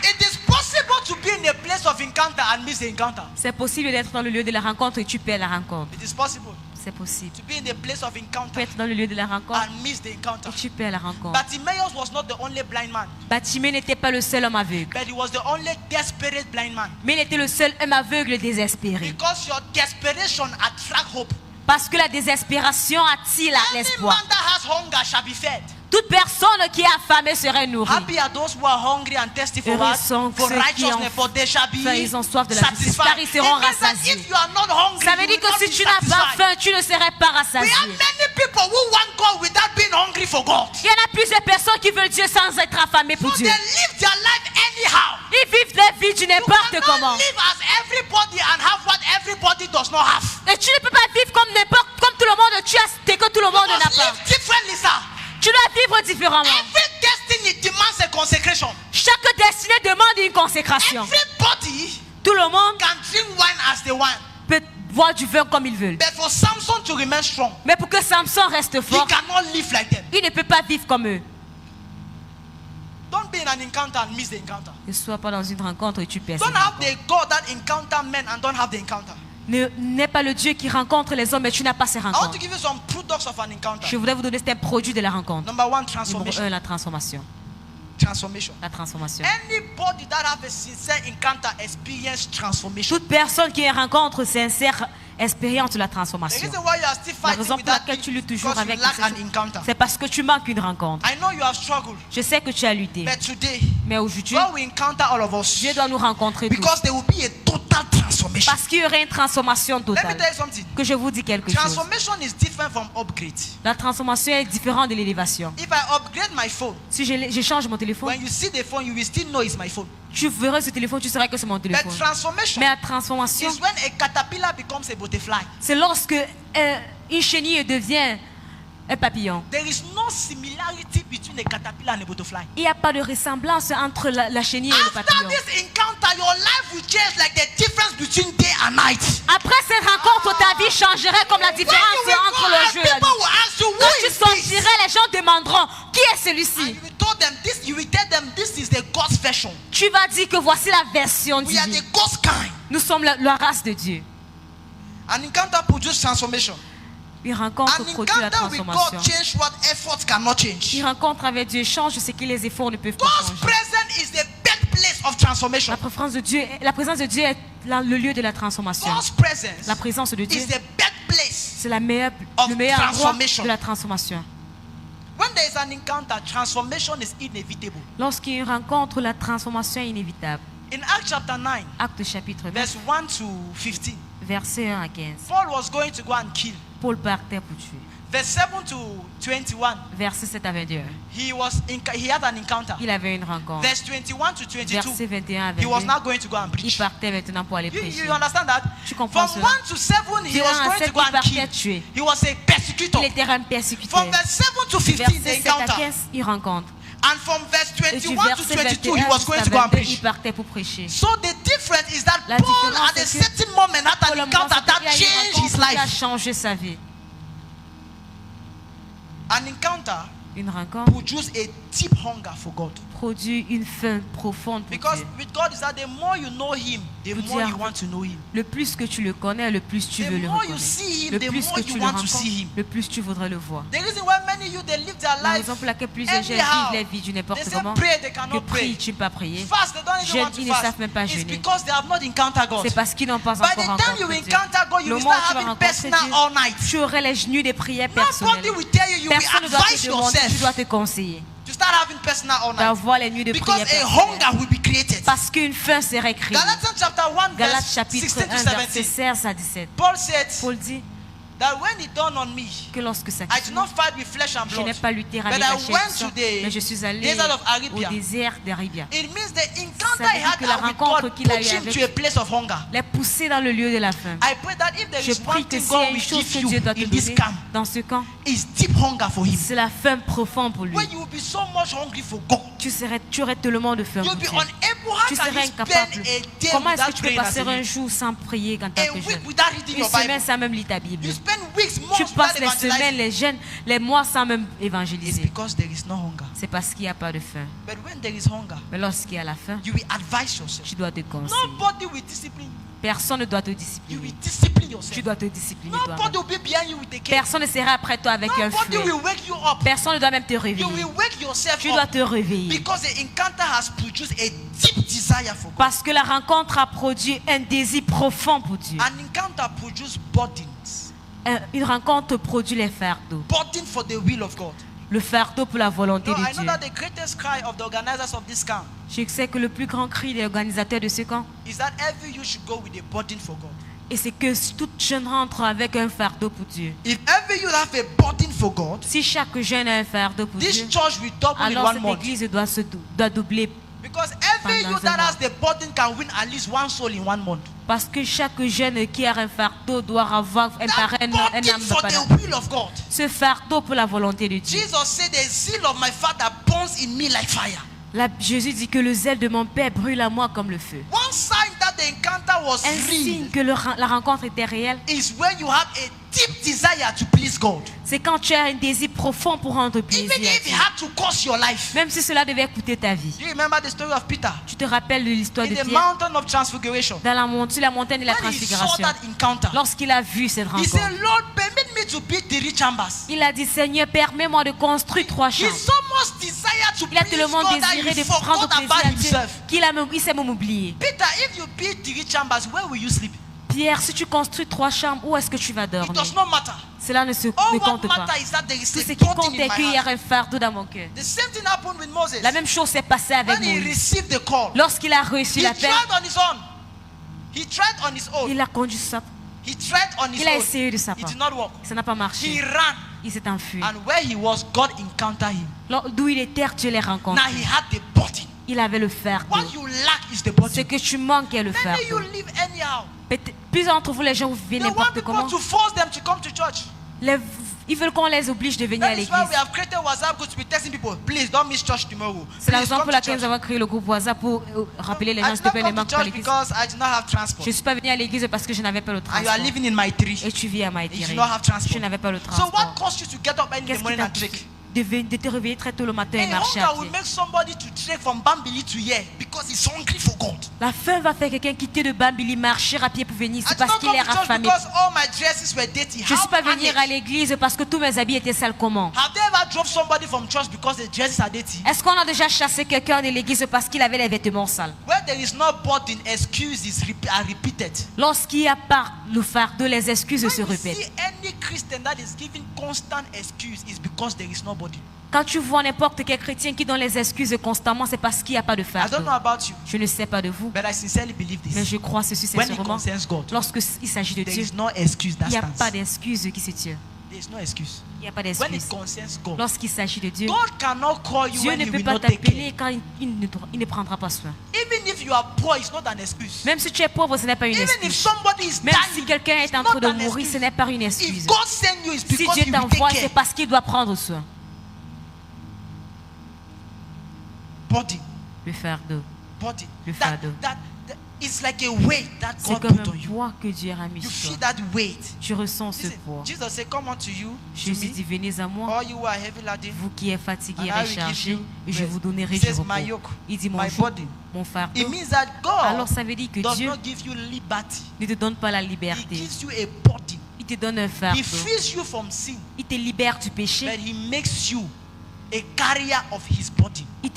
It is possible to be in a place of encounter and miss the encounter. C'est possible d'être dans le lieu de la rencontre et tu perds la rencontre. It is possible C'est possible. to be in a place of Tu peux encounter être dans le lieu de la rencontre and miss the encounter. et tu perds la rencontre. Bartimaeus was not the only blind man, Batimée n'était pas le seul homme aveugle, but he was the only desperate blind man. mais il était le seul homme aveugle désespéré. Because your desperation attracts hope. Parce que la désespération attire Any l'espoir. man that has hunger shall be fed. Toute personne qui est affamée serait nourrie. Happy are those who are hungry and thirsty for Heureux what? sont For ceux qui righteousness, for they shall be faim, ils ont soif de la justice, satisfied. car ils seront It means that rassasiés. if you are not hungry, Ça veut you dire will que not si be tu n'as pas satisfied. faim, tu ne serais pas We have rassasié. many people who want God without being hungry for God. Il y en a plusieurs personnes qui veulent Dieu sans être affamées pour So Dieu. they live their life anyhow. Ils vivent leur vie du You n'importe cannot comment. live as everybody and have what everybody does not have. Et tu ne peux pas vivre comme n'importe, comme tout le monde. Tu as ce que tout le monde You n'a must pas. live differently, sir. Tu dois vivre différemment. Every destiny demands a consecration. Chaque destinée demande une consécration. Everybody Tout le monde can drink wine as they want. peut boire du vin comme il veut. But for Samson to remain strong, Mais pour que Samson reste he fort, cannot live like them. il ne peut pas vivre comme eux. Don't be in an encounter and miss the encounter. Ne sois pas dans une rencontre et tu perds. Don't cette have rencontre. the God that encounter men and don't have the encounter. N'est pas le Dieu qui rencontre les hommes, mais tu n'as pas ces I want to rencontres. give you some products of an encounter. Je voudrais vous donner un produit de la rencontre. Number one, Numéro transformation. 1, la transformation. Transformation. La transformation. Anybody that have a sincere encounter experience transformation. Toute personne qui a une rencontre sincère expérience de la The transformation. reason why you are still La fighting raison with pour that laquelle tu luttes toujours because you avec lack an ces- encounter. c'est parce que tu manques une rencontre. I know you have struggled, Je sais que tu as lutté. but today, Mais aujourd'hui, God will encounter all of us Dieu doit nous rencontrer tous. because there will be a total transformation. Parce qu'il y aurait une transformation Let me totale. tell you something. Que je vous dis quelque chose. Transformation is different from upgrade. La transformation est différente de l'élévation. If I upgrade my phone, Si je change mon téléphone, when you see the phone, you will still know it's my phone. tu verras ce téléphone, tu sauras que c'est mon But téléphone. transformation Mais la transformation, is when a caterpillar becomes a butterfly. c'est lorsque une chenille devient un papillon. There is no similarity between a caterpillar and a butterfly. Il n'y a pas de ressemblance entre la chenille et le After papillon. this encounter, your life will change like the difference between day and night. Après cette rencontre, ta vie changerait comme la When you différence will entre go le and jour et la people nuit. will ask you, who Quand tu is this? sortirais, les gens demanderont qui est And celui-ci. you will tell them this. You will tell them this is the God's version. Tu vas dire que voici la version We are divine. the God's kind. Nous sommes la race de Dieu. An encounter produces transformation. Une rencontre An produit la encounter with transformation. God change what efforts cannot change. Une rencontre avec Dieu change ce que les efforts ne peuvent pas God's changer. presence is the birthplace of transformation. La présence de Dieu est le lieu de la transformation. God's presence La présence de Dieu, is the birthplace. c'est le meilleur of endroit transformation. de la transformation. When there is an encounter, transformation is inevitable. Lorsqu'il y a une rencontre, la transformation est inévitable. In Acts chapter 9, Acte chapitre 9, verse 1 to 15, verset 1 à 15. Paul was going to go and kill. Paul partait pour tuer. Verse 7 to 21, Verset 7 à 21. he had an encounter. Il avait une rencontre. Verse 21 to 22, Verset 21 à he was 22. now going to go and Il preach. partait maintenant pour aller You prêcher. understand that? Tu comprends From cela? 1 to 7, he De was 1 à going 7, to go il and partait kill. tuer. He was a persecutor. Il était un persécuteur. From verse 7 to 15, Verset the 7 à encounter. 15, il rencontre. And from verse Et du 21 to verset 22, 21 he was going jusqu'à to go and 22, il preach. partait pour prêcher. So the difference is that La Paul, différence, at a c'est que certain moment, had Paul, an à un moment, encounter that il y a eu une changed his rencontre qui a life. changé sa vie. An encounter Une rencontre produces a deep hunger for God. produit une faim profonde pour Because Dieu. with God is that the more you know Him, the Pour more dire- you want to know Him. Le plus que tu le connais, le plus tu The veux le more you reconnaître. see Him, Le the plus more que you tu le want to rencontres, see Him. le plus tu voudrais le voir. The reason why many you they live their La life, raison pour laquelle plusieurs jeunes anyhow, vivent la vie du n'importe they say comment, pray, they que cannot pray. prient, tu ne peux pas prier. Fast, they don't even Jeûnent, want to ils ne fast. savent même pas It's jeûner. because they have not encountered God. C'est parce qu'ils n'ont pas By encore the time rencontré you Dieu. encounter God, you Le will moment où start tu vas having rencontrer personal Dieu, all night. tu aurais les nuits de prière personnelles. Nobody will tell you, you will Personne ne doit advise te demander, tu dois yourself te conseiller to start having personal all night. d'avoir les nuits de Because prière a personnelles. hunger will be created. Parce qu'une faim serait créée. Galatians chapter 1, Galates verse chapitre 16 to 1, verset 17. 16 à 17. Paul said Paul dit that when it dawned on me, que lorsque ça I did not fight with flesh and je blood, n'ai pas lutté avec but la I chair et went le sang, to the mais je suis allé desert of au Arabia. désert d'Arabia. It means the encounter Ça veut he dire had que la with rencontre God qu'il a put eue him avec to a place of hunger. les pousser dans le lieu de la faim. I pray that if there Je is prie one que thing s'il y a God une will chose give que you Dieu doit te in this donner camp, dans ce camp, is deep hunger for Him. c'est la faim profonde pour lui. When you will be so much hungry for God, Tu aurais tellement de faim you'll pour be Dieu. unable. How Tu can serais you spend incapable. a day Comment est-ce que without tu peux praying as passer a un youth? jour sans prier en tant A que week jeune? without reading Une your semaine Bible. sans même lire ta Bible. You spend weeks, Tu months without passes les evangelizing. semaines, les jeunes, les mois sans même It's évangéliser. because there is no hunger. C'est parce qu'il n'y a pas de faim. But when there is hunger, Mais lorsqu'il y a la faim, you will advise yourself. tu dois te conseiller. Nobody will discipline you. Personne ne doit te You discipliner. will discipline Tu yourself. dois te discipliner Nobody toi-même. will be behind you with a cane. Personne ne sera après toi avec un Nobody fouet. will wake you up. Personne ne doit même te You réveiller. will wake yourself Tu dois up te réveiller. because the encounter has produced a deep desire for God. Parce que la rencontre a produit un désir profond pour Dieu. An encounter produces burdens. Une rencontre produit les fardeaux. Burden for the will of God. Le fardeau pour la volonté No, de I know Dieu. that the greatest cry of the organizers of this camp Je sais que le plus grand cri des organisateurs de ce camp, is that every you should go with a burden for God. et c'est que toute jeune rentre avec un fardeau pour Dieu. If every you have a burden for God, Si chaque jeune a un fardeau pour this Dieu, church will double in alors one cette month. église doit doubler. Because every Pendant you that un has the burden can win at least one soul in 1 month. Parce que chaque jeune qui a un fardeau doit avoir un That parrain, un burden âme for de the parrain. will of God. Ce fardeau pour la volonté de Dieu. Jesus said, the zeal of my Father burns in me like fire. Jésus dit que le zèle de mon Père brûle à moi comme le feu. One sign that the encounter was Un real signe que la rencontre était réelle, is when you have a deep desire to please God. c'est quand tu as un désir profond pour rendre plaisir Even à if it Dieu. had to cost your life. Même si cela devait coûter ta vie. Do you remember the story of Peter Tu te rappelles de l'histoire in de the Pierre mountain of transfiguration? dans sur la montagne de la When he saw transfiguration. that encounter, Lorsqu'il a vu cette he rencontre, said, Lord, permit me to build 3 chambers. il a dit, Seigneur, permets-moi de construire 3 He chambres. so much desire to Il a please tellement God that désiré he de prendre forgot plaisir about à Dieu himself. il s'est même oublié. Peter, if you build 3 chambers, where will you sleep? Pierre, si tu construis 3 chambres, où est-ce que tu vas It dormir? does not matter. Cela ne All what compte pas. matter is that there is Tout ce a qui burden compte in est my qu'il y a heart. un fardeau dans mon cœur. The same thing happened with Moses. La même chose s'est passée avec When he Moïse. received the call, Lorsqu'il a reçu he l'appel, tried on his own. He tried on his own. il a conduit ça. He tried on his Il a own. essayé de sa It part. did not work. Ça n'a pas He marché. ran. Il s'est enfui. And where he was, God encountered him. D'où il était, Dieu les rencontre. Now he had the burden. Il avait le fardeau. What you lack is the Ce burden. que tu manques est le Many you fardeau. live anyhow. Plusieurs d'entre vous, les gens, vous vivez They want n'importe people comment. to force them to come to church. Ils veulent qu'on les oblige de venir à That is why we l'église. have created WhatsApp groups to be texting people. Please don't miss church tomorrow. C'est la Please raison come pour to laquelle church. nous avons créé le groupe WhatsApp pour rappeler les I gens, did s'il te not plaît, ne come to manque pas church l'église. because I did not have transport. Je ne suis pas venu à l'église parce que je n'avais pas le And you are transport. living in my tree. Et tu vis à You Maïtiri. do not have transport. Je n'avais pas le So transport. what caused you to get up early in the Qu'est-ce qui morning t'a and trek? de te réveiller très tôt le matin et A marcher à hunger will pied? make somebody to trek from Bambili to here because he's hungry for God. La faim va faire quelqu'un quitter de Bambili, marcher à pied pour venir. I C'est did parce not qu'il come est to church affamé. because all my dresses were dirty. Je ne suis pas How venir à managed? l'église parce que tous mes habits étaient sales. Comment? Have they ever drove somebody from church because the dresses are dirty? Est-ce qu'on a déjà chassé quelqu'un de l'église parce qu'il avait les vêtements sales? Where there is no burden, excuses are repeated. Lorsqu'il n'y a pas le fardeau, les excuses se When you see répètent. any Christian that is giving constant excuse, it's because there is no burden. Quand tu vois n'importe quel chrétien qui donne les excuses constamment, c'est parce qu'il n'y a pas de I don't fardeau. know about you, Je ne sais pas de vous, but I sincerely believe mais this. je crois ceci When it sincèrement. concerns God, Lorsqu'il s'agit de there Dieu, is no excuse that il n'y a stands. pas d'excuse qui se tient. There is no excuse. Il n'y a pas When d'excuse. it concerns God, Lorsqu'il s'agit de Dieu, God cannot call you Dieu when ne He peut will pas not take care. t'appeler quand il ne prendra pas soin. Even if you are poor, it's not an excuse. Même si tu es pauvre, ce n'est pas une Even if excuse. somebody is Même dying, si quelqu'un it's est en not train de an mourir, excuse. ce n'est pas une If excuse. God send you, it's Si because Dieu He will t'envoie, take c'est care. parce qu'il doit prendre soin. Body, Le fardeau, body. Le That, fardeau. it's like a weight that c'est God comme put on un you. poids que Dieu a mis You sur feel toi. that weight. Tu ressens ce Listen, poids. Jesus said, "Come unto you, to Jésus dit, me, venez à moi, all you who are heavy laden, vous qui êtes fatigués et and I will give rechargés, you et je rest." vous donnerai He du says, "My repos. yoke, Il dit, mon my joug, burden." mon fardeau. It means that Alors God ça veut dire que does Dieu not give you liberty. ne te donne pas la He liberté. gives you a burden. Il te donne un He fardeau. frees you from sin, Il te libère du but péché. He makes you a carrier of His burden. Il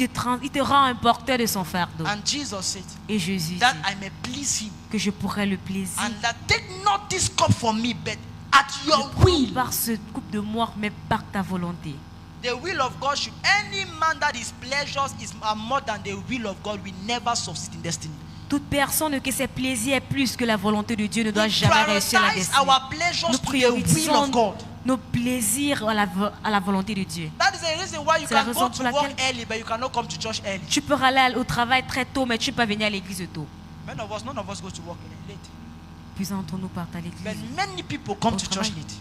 te rend un porteur de son fardeau. And Jesus said Et Jésus that dit I may please Him, que je pourrais le plaisir. and that take not this cup from me, but at your Ne prends will. par ce coupe de mort, mais par ta volonté. The will of God should, any man that his pleasures is are more than the will of God will never succeed in destiny. Toute personne que ses plaisirs est plus que la volonté de Dieu ne doit We jamais réussir la prioritize destinée. our pleasures Nous to the will of priorisons God. nos plaisirs à la volonté de Dieu. That is the reason why you C'est la can raison go pour to laquelle- work early, but you cannot come to church early. Tu peux aller au travail très tôt, mais tu peux pas venir à l'église tôt. None of us go to work late. Plusieurs d'entre nous partent à But l'église. many people come Au to travail. church late.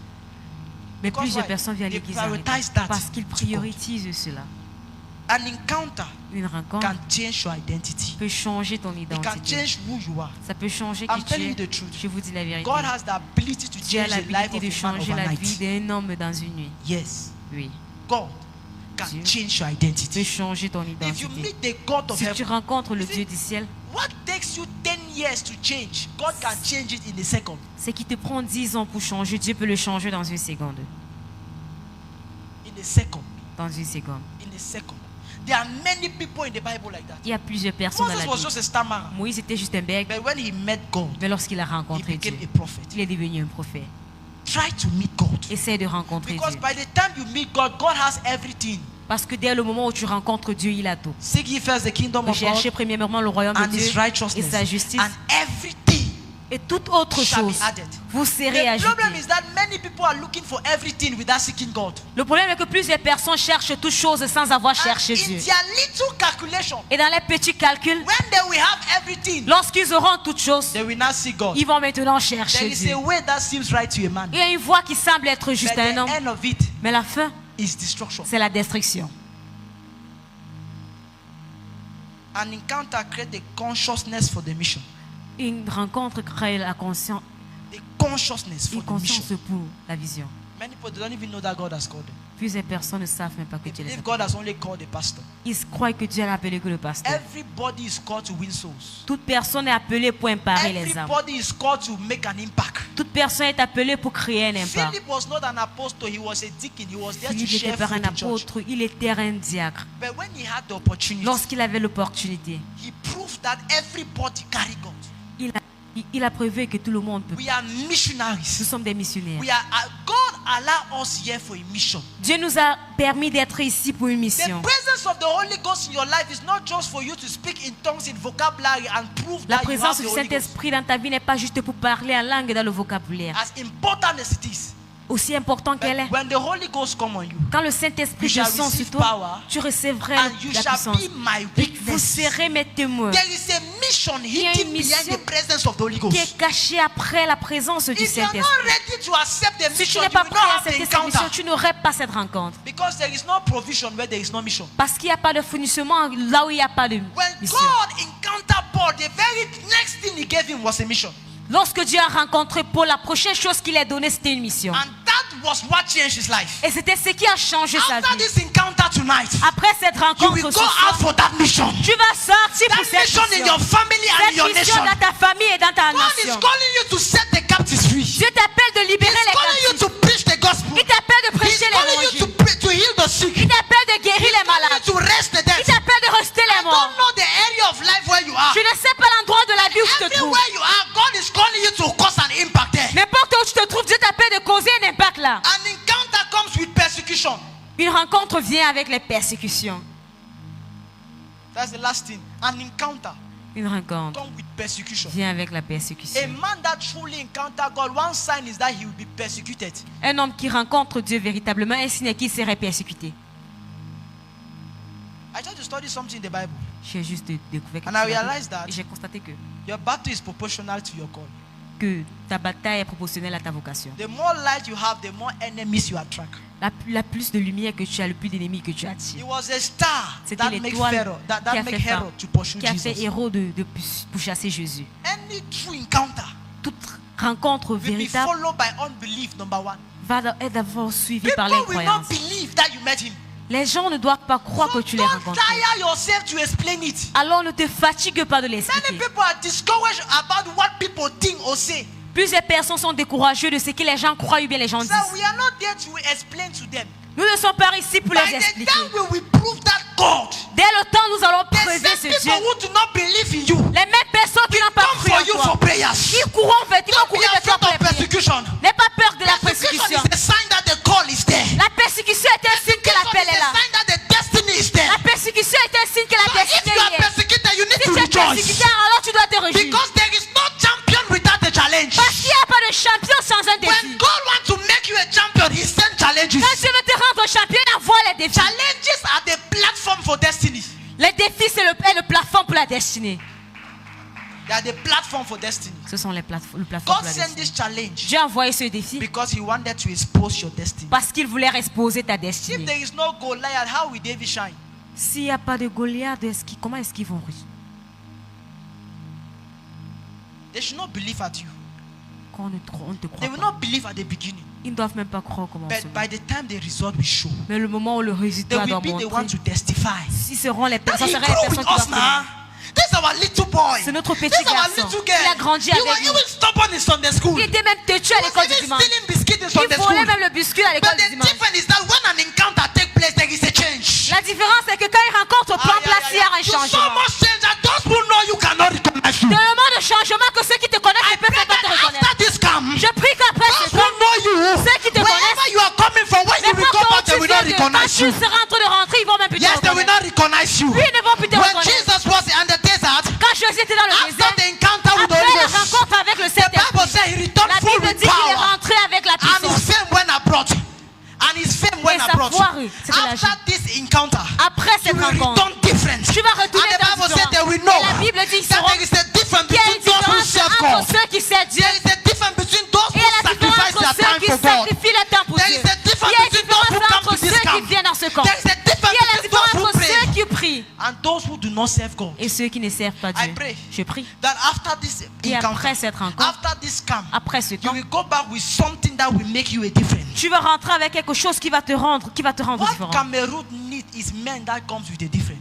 Mais Because plusieurs why? personnes viennent à They l'église prioritize en that retard parce qu'ils to God. priorisent cela. An encounter Une rencontre can change your identity. peut changer ton It can identité. change who you are. Ça peut changer I'm qui tu telling es. you the truth. Je vous dis la vérité. God has the ability to Dieu a change the life l'habilité of de a man changer la vie overnight. d'un homme dans une nuit. Yes, Oui. God can Dieu change your peut identity. changer ton If you identité. meet the God of Si tu heaven, rencontres le You see, Dieu du ciel, what takes you 10 years to change, God can change it in a second. c'est qui te prend 10 ans pour changer, Dieu peut le changer dans une seconde. In a second. Dans une seconde. In a second. There are many people in the Bible like that. Il y a plusieurs personnes dans Moses la was Bible. just a stammerer. Moïse était juste un bec, But when he met God, mais lorsqu'il a he rencontré Dieu, became a prophet. il est devenu un prophète. Try to meet God. Essaye de rencontrer Because Dieu. by the time you meet God, God has everything. Parce que dès le moment où tu rencontres Dieu, il a tout. Seek ye first the kingdom of God Cherchez premièrement le royaume de and Dieu his et righteousness, sa justice, and everything et toute autre shall be chose added. vous serez The problem ajoutés. is that many people are looking for everything without seeking God. Le problème est que plusieurs personnes cherchent toutes choses sans avoir And cherché in Dieu. their little calculation, Et dans les petits calculs, when they will have everything, lorsqu'ils auront toutes choses, they will not see God. ils vont maintenant There chercher is Dieu. a way that seems right to a man, Il y a une voie qui semble être but juste à un the homme, end of it mais la fin, is destruction. c'est la destruction. An encounter creates the consciousness for the mission. Une rencontre crée la conscience, The consciousness for une the mission. conscience pour la vision. Many people don't even know that God has called them. Plusieurs personnes ne savent même pas que They Dieu les a believe God appelés. has only called the pastor. Ils croient que Dieu l'a appelé que le pasteur. Everybody is called to win souls. Toute personne est appelée pour emparer les âmes. Everybody is called to make an impact. Toute personne est appelée pour créer un impact. Philip was not an apostle, he was a deacon. He was there to Philippe share n'était pas food un in church. apôtre, il était un diacre. But when he had the opportunity, Lorsqu'il avait l'opportunité, he proved that everybody carry God. il a prouvé que tout le monde peut. We are Nous missionaries. sommes des missionnaires. We are God allow us here for a mission. Dieu nous a permis d'être ici pour une The mission. presence of the Holy Ghost in your life is not just for you to speak in tongues, in vocabulary, and prove La that you have présence the du Holy Ghost. Saint-Esprit dans ta vie n'est pas juste pour parler en langue dans le vocabulaire. As important as it is, Aussi important but qu'elle est. when the Holy Ghost come on you, Quand le Saint-Esprit You shall descend sur receive toi, power, tu recevrais and you la shall puissance. be my Et vous witness. serez mes témoins There is a mission y a une hidden behind mission the presence of the Holy qui Ghost. est cachée après la présence du If you are not Saint-Esprit. ready to accept the Si mission, tu n'es you pas will prêt not à have the accepter cette mission, encounter. tu n'aurais pas cette rencontre. Because there is no provision where there is no mission. Parce qu'il n'y a pas de fournissement là où il n'y a pas de When mission. God encountered Paul, the very next thing he gave him was a mission. Lorsque Dieu a rencontré Paul, la prochaine chose qu'il a donnée, c'était une mission. And that was what changed his life. Et c'était ce qui a changé sa After vie. this encounter tonight, Après cette you rencontre, will ce go soir, out for that mission. tu vas sortir pour That cette mission in your mission. family and in Cette your mission nation. dans ta famille et dans ta God is nation. calling you to set the captives free. Dieu t'appelle de libérer He's les calling you captifs. to preach the gospel. Il t'appelle de He's prêcher calling you l'évangile. to heal the sick. Il t'appelle de guérir He's les calling you malades. to rest the Il dead. t'appelle de rester I les morts. don't know the area of life where you are. Je ne sais Une rencontre vient avec les persécutions. That's the last thing. An encounter Une rencontre comes with persecution. vient avec la A persécution. man that truly encounter God, one sign is that he will be persecuted. Un homme qui rencontre Dieu véritablement, un signe qu'il serait persécuté. I tried to study something in the Bible. J'ai juste découvert And I quelque chose realized that et j'ai constaté que your battle is proportional to your call. ta bataille est proportionnelle à ta vocation. The more light you have, the more enemies you attract. La plus de lumière que tu as, le plus d'ennemis que tu It attires. was a star C'était that make l'étoile Pharaoh, that qui a make fait Herod to pursue qui a fait Jesus. héros pour chasser Jésus. Any true encounter Toute rencontre will be véritable followed by unbelief, number one. va être d'abord suivie par People will not l'incroyance. believe that you met him. Les gens ne doivent pas croire So que tu les don't rencontres. tire yourself to explain it. Alors ne te fatigue pas de Many l'expliquer. people are discouraged about what people think or say. Plusieurs personnes sont découragées de ce que les gens croient ou bien les gens So disent. we are not there to explain to them. Nous ne sommes pas ici pour By les the expliquer. time we will prove that God, Dès le temps, nous allons the prouver same ce people Dieu. who do not believe in you Les mêmes personnes qui n'ont pas come cru for en you toi, for prayers. ils courront vers toi, Don't be courir vers toi afraid pour of les prières. persecution. N'aie pas peur de la Persecution persécution. is a sign that the call is there. La persécution est un signe que l'appel est Persecution is là. a sign that the destiny is there. La persécution est un signe que la So if destinée you are y est. persecuted, you need Si to tu es rejoice. persécuté, alors tu dois te réjouir. Because there is no champion without a challenge. Parce qu'il n'y a pas de champion sans un When défi. God wants to make you a champion, He sends challenges. Quand Dieu veut te rendre champion, il envoie les défis. Challenges are the platform for destiny. Les défis, c'est le plafond pour la destinée. They are the platform for destiny. Ce sont le plafond God pour la sent destinée. this challenge Dieu a envoyé ce défi because He wanted to expose your destiny. parce qu'il voulait exposer ta If destinée. there is no Goliath, how will David shine? S'il n'y a pas de Goliath, comment est-ce qu'ils vont réussir? They should not believe at you. Quand on ne te They croit will pas. not believe at the beginning. Ils ne doivent même pas croire comment But by the time the result will show, Mais le moment où le they résultat will doit be the one montrer, to testify. ce seront les That personnes, he seraient grew les with personnes qui us doivent now. This is our little boy. C'est notre petit This is our garçon. little Il a girl. grandi You avec were nous. even stubborn in Sunday school. Il était même têtu à He l'école was du even dimanche. stealing biscuits in Il Sunday volait school. même le biscuit à l'école But du the dimanche. difference is that when an encounter takes place, there is a change. La différence, c'est que quand il rencontre au plan place, il y a un So changement. much change that those who know you cannot recognize you. Tellement de changement que ceux qui te connaissent I ne peuvent pray pas te that reconnaître. after this come, Je prie qu'après ce those who temps, know you, ceux qui te wherever you are coming from, when you will n'importe go où back, they tu will viens not de, quand recognize tu you. seras en train de rentrer, ils vont même plus te Yes, they will reconnaître. not recognize you. Oui, ils ne vont plus te When reconnaître. Jesus was in the desert, Quand Jésus était dans le after désert, the encounter with the après Holy la Ghost, rencontre avec le the Bible Saint-Esprit, said he returned la full Bible with dit qu'il est power. rentré avec la And his puissance. fame went abroad. And his fame went sa abroad. gloire, c'était la After this encounter, Après you cette will rencontre, return different. tu vas retourner And the dans Bible said they will différent. know Et la Bible dit qu'ils that sauront there is a difference qu'il y a une between those who différence serve God. entre ceux qui servent Dieu There is a difference between those et who la différence sacrifice entre their ceux time qui for God. sacrifient le temps pour There Dieu. is a difference Il y a une between those who différence come entre to this ceux qui camp. viennent dans ce camp. There is a Il difference y a la between those différence who entre pray ceux qui prient and those who do not serve God. et ceux qui ne servent pas I Dieu. pray Je prie. that after this Et encounter, après cette rencontre, after this camp, après ce you temps, will go back with something that will make you a difference. tu vas rentrer avec quelque chose qui va te rendre What différent. Cameroon need is men that comes with a difference.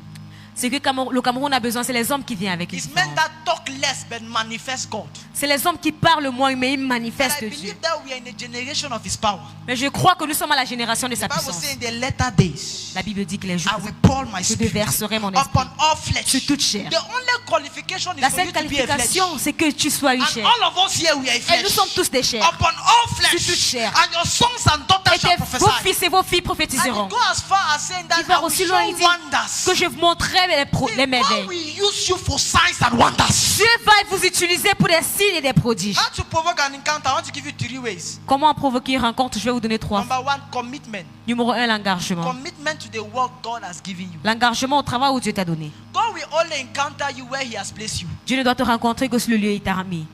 Ce que le Cameroun a besoin, c'est les hommes qui viennent avec une It's men différence. that talk less but manifest God. C'est les hommes qui parlent moins, mais ils And manifestent I Dieu. believe that we are in a generation of His power. Mais je crois que nous sommes à la génération de The sa Bible puissance. says in the latter days, La Bible dit que les jours I will pour my je spirit déverserai mon esprit upon all flesh. sur toute chair. The only qualification is La for seule you to be a flesh. qualification, c'est que tu sois une And chair. all of us here, we are a Et flesh. nous sommes tous des chairs. Upon all flesh. Sur toute chair. And your sons and daughters Et shall vos prophesy. fils et vos filles And prophétiseront. it go as far as saying that Il va I will aussi show loin, il dit wonders. que je vous montrerai les See, God merveilles. will use you for signs and wonders. Dieu va vous utiliser pour des signes et des prodiges. How to provoke an encounter? I want to give you 3 ways. Comment provoquer une rencontre? Je vais vous donner 3. Number 1, commitment. Numéro 1, l'engagement. Commitment to the work God has given you. L'engagement au travail où Dieu t'a donné. God will only encounter you where He has placed you. Dieu ne doit te rencontrer que sur le lieu où il t'a mis.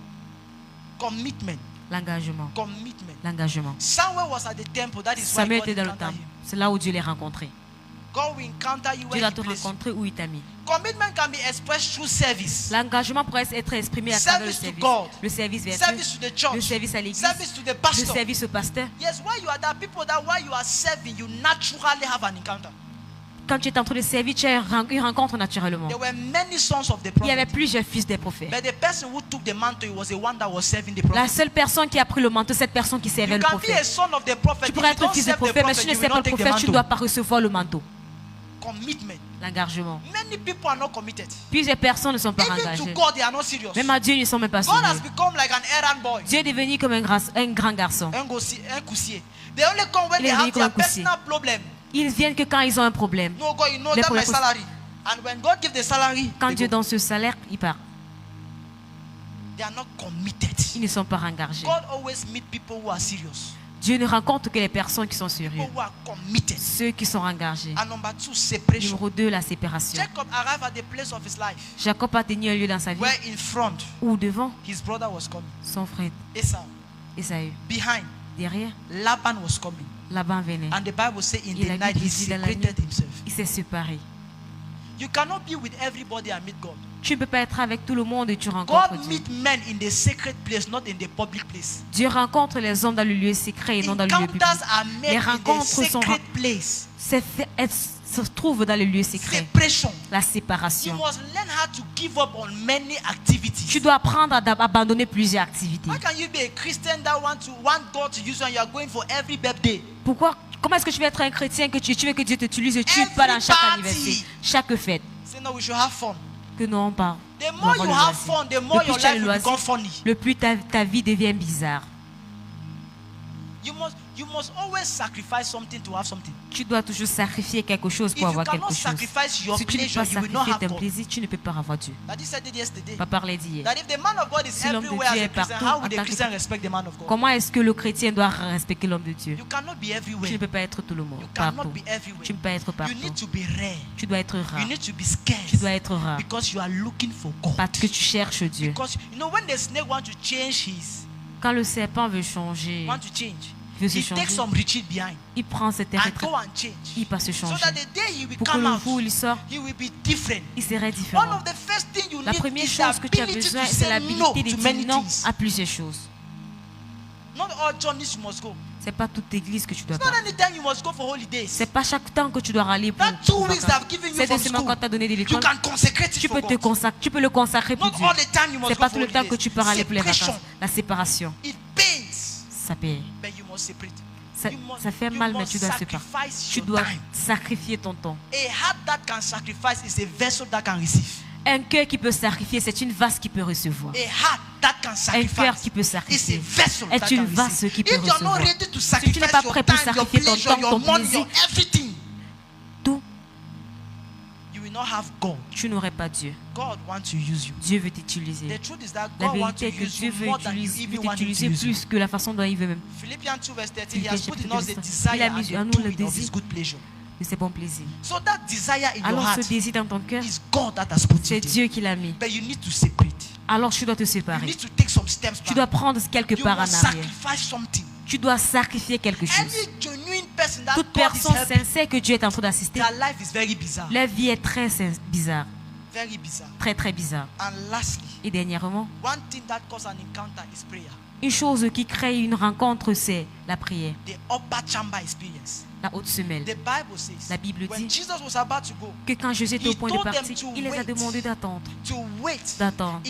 Commitment. L'engagement. Commitment. L'engagement. Samuel was at the temple. That is why Samuel God était dans le encountered temple. him. C'est là où Dieu l'a rencontré. God will encounter you Dieu where doit He te placed you. rencontrer où il t'a mis. Commitment can be expressed through service. L'engagement pourrait être exprimé à travers le Service to service. God. Le service vers Service Dieu. to the church. Le service à l'église. Service to the Le pastor. service au pasteur. Yes, while you are there, people that while you are serving, you naturally have an encounter. Quand tu es en train de servir, tu as une rencontre naturellement. There were many sons of the Il y avait prophet. plusieurs fils des prophètes. But the person who took the mantle was the one that was serving the La prophet. seule personne qui a pris le manteau, cette personne qui servait You le can be a prophète. son of the prophet. Tu If pourrais you être don't fils de serve the prophète, mais si prophet, tu ne you sers will pas not le take the prophète, tu ne dois mantle. pas recevoir le manteau. Commitment. L'engagement. Many people are not committed. Plusieurs personnes ne sont pas Even to engagées. God, they are not serious. Même à Dieu, ils ne sont même pas God has sérieux. become like an errand boy. Dieu est devenu comme un grand garçon. Un coussier. They only come when Il est they devenu have comme their un coussier. personal problem. Ils viennent que quand ils ont un problème. No, God, you know Les that my problèmes- salary. And when God gives the salary, Quand they Dieu go. donne ce salaire, ils partent. They are not committed. Ils ne sont pas engagés. God always meet people who are serious, Dieu ne rencontre que les personnes qui sont people sérieuses. who are committed. Ceux qui sont engagés. And number 2, separation. Numéro 2, la séparation. Jacob arrived at the place of his life Jacob a tenu un lieu dans sa vie where in front où devant, his brother was coming, son frère Esau. Esaü. Behind, Derrière, Laban was coming. Laban venait. And the Bible says in Et the la night Bible he dit dans la nuit, separated himself. il s'est séparé. You cannot be with everybody and meet God. Tu ne peux pas être avec tout le monde et tu rencontres God Dieu. meet men in the sacred place, not in the public place. Dieu rencontre les hommes dans le lieu secret et non dans le lieu public. Encounters are made Les in the rencontres sont sacred place. Elles se trouvent dans le lieu secret. Separation. La You séparation. must learn how to give up on many activities. Tu dois apprendre à abandonner plusieurs activités. How can you be a Christian that want God to use you and you are going for every birthday? Pourquoi? Comment est-ce que tu veux être un chrétien que tu veux que Dieu t'utilise et tu Every pas dans chaque party. anniversaire, chaque fête? Say no, we should have fun. Que non, on parle. The more you have fun, the more Le your plus tu as life le will become loisir, funny. le plus ta vie devient bizarre. You must always sacrifice something to have something. Tu dois toujours sacrifier quelque chose If pour you avoir cannot quelque chose. sacrifice your Si tu ne peux pleasure, pas you will not sacrifier have ton God. plaisir, tu ne peux pas avoir Dieu. Daddy said it yesterday. Papa parlait d'hier. That if the man of God is Si l'homme de everywhere Dieu as a est Christian, partout, how en would tant a que- Christian respect the man of God? Comment est-ce que le chrétien doit respecter l'homme de Dieu? You cannot be Tu ne everywhere. peux pas être tout le monde, You cannot partout. be everywhere. Tu ne peux pas être You partout. need to be rare. Tu dois être You rare. need to be Tu scarce. dois être rare. Because you are looking for God. Parce que tu cherches Dieu. Because you know when the snake wants to change his, Quand le serpent veut changer, want to change, veut se he takes changer, some retreat behind il prend cette and retraite. go and change. Il va se So changer. that the day he will Pour que come le out, jour où il sort, he will be different. il serait One différent. of the first things you La need première is the chose que tu as ability besoin, to c'est say no l'habilité de to dire many non things. à plusieurs choses. Not all journeys you must go. C'est pas toute église que tu dois It's not faire. any time you must go for holidays. C'est pas chaque temps que tu dois aller pour That 2 pour weeks vacances. that I've given you C'est from deux semaines school, qu'on t'a donné de you l'école. can consecrate it Tu for peux God. le consacrer pour Not Dieu. all the time you must C'est go pas for tout le temps que holidays. tu peux aller pour les Separation. vacances. La séparation, It pains, ça paye. but you must separate. Ça, You must- ça fait you mal, mais must tu dois séparer. sacrifice Tu your dois time. sacrifier ton temps. A heart that can sacrifice is a vessel that can receive. Un cœur qui peut sacrifier, c'est une vase qui peut recevoir. A heart that can Un cœur sacrifice qui peut is a sacrifier vessel est that une can vase receive. qui peut If you're not recevoir. ready to Si tu n'es sacrifice pas your prêt pour time, your sacrifier ton pleasure, temps, your ton money, plaisir, your everything, tout, you will not have God. tu n'aurais pas Dieu. God wants to use you. Dieu veut t'utiliser. The truth is that La God wants to vérité est que use Dieu you veut more than you veut even want him to t'utiliser use you. plus que la façon dont il veut même. Philippians 2 verse 13, he Philippiens has put in chapitre us the 2, desire il a and mis en the nous le doing of his désir good pleasure. de ses bons plaisirs. So that desire in your Alors ce heart désir dans ton cœur, is God that has put c'est it there. Dieu qui l'a mis. But you need to separate. Alors tu dois te You séparer. need to take some steps Tu dois back. prendre quelque You part en must arrière. sacrifice something. Tu dois sacrifier quelque chose. Any genuine person that Toute God is personne helping, sincère que Dieu est en train d'assister, their life is very bizarre. leur vie est très bizarre. Very bizarre. Très très bizarre. And lastly, Et dernièrement, one thing that causes an encounter is prayer. une chose qui crée une rencontre, c'est la prière, The upper chamber experience. la haute semelle. The Bible says La Bible when dit Jesus was about to go, que quand Jésus était au He point de told them partir, to il les a wait. demandé d'attendre, to wait d'attendre,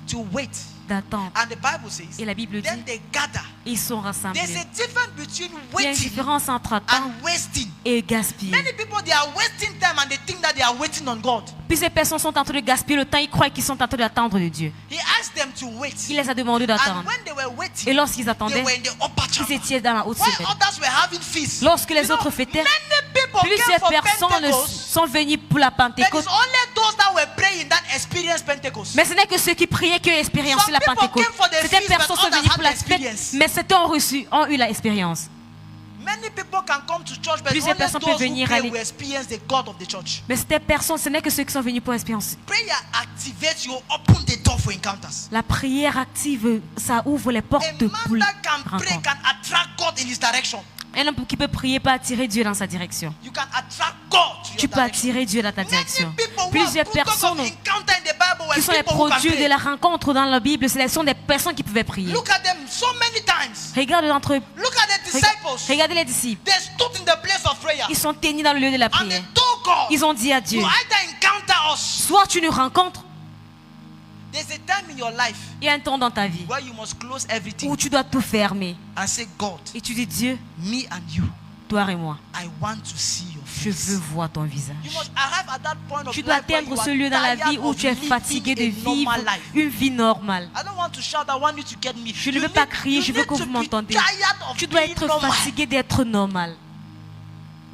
to wait. d'attendre. And the Bible says, Et la Bible then dit, they gather. ils sont There's rassemblés. a difference between Il y a une waiting différence entre attendre and wasting. et gaspiller. Many people, they are wasting time and they think that they are waiting on God. Puis ces personnes sont en train de gaspiller le temps, ils croient qu'ils sont en train d'attendre de Dieu. He asked them to wait. Il les a demandé And d'attendre. when they were waiting, Et lorsqu'ils they attendaient, were in the upper ils chamber. étaient dans la haute While semelle. others were having feasts. Lorsque les You know, autres fêtaient, many people came plusieurs for personnes Pentecost, sont venues pour la but Pentecôte. it's only those that were praying that experienced Pentecost. Mais ce n'est que ceux qui priaient qui ont expérimenté Some la people Pentecôte. came for the Certaines feast, personnes but sont others venues pour la had the fête, experience. mais certains ont eu l'expérience. Many people can come to church, but Plusieurs only personnes those peuvent who venir pray à will l'église. experience the God of the church. Mais certaines personnes, ce n'est que ceux qui sont venus pour l'expérience. Prayer activates you, open the door for encounters. La prière active, ça ouvre les portes A pour man that can pray rencontres. can attract God in his direction. Un homme qui peut prier peut attirer Dieu dans sa direction. You can attract God to Tu your peux direction. attirer Dieu dans ta Many direction. people who Plusieurs are products of personnes encounter in the Bible were qui sont les people who can produits de pray. la rencontre dans la Bible, ce sont des personnes qui pouvaient prier. Look at them so many times. Regarde entre eux. Look at the disciples. Regardez les disciples. They stood in the place of prayer Ils sont tenus dans le lieu de la and they prière. told God, Ils ont dit à Dieu, you either encounter us. soit tu nous rencontres, There's a time in your life il y a un temps dans ta vie where you must close everything où tu dois tout fermer. and say, God, Et tu dis, Dieu, me and you, toi et moi, I want to see your je face. veux voir ton visage. You must arrive at that point of Tu dois life where atteindre you ce are lieu dans la tired vie où of tu es living fatigué de a vivre normal life. une vie normale. I don't want to shout, I want you to get me. Je ne You veux pas need- crier, you je veux need que to vous be m'entendiez. tired of Tu dois being être normal. fatigué d'être normal.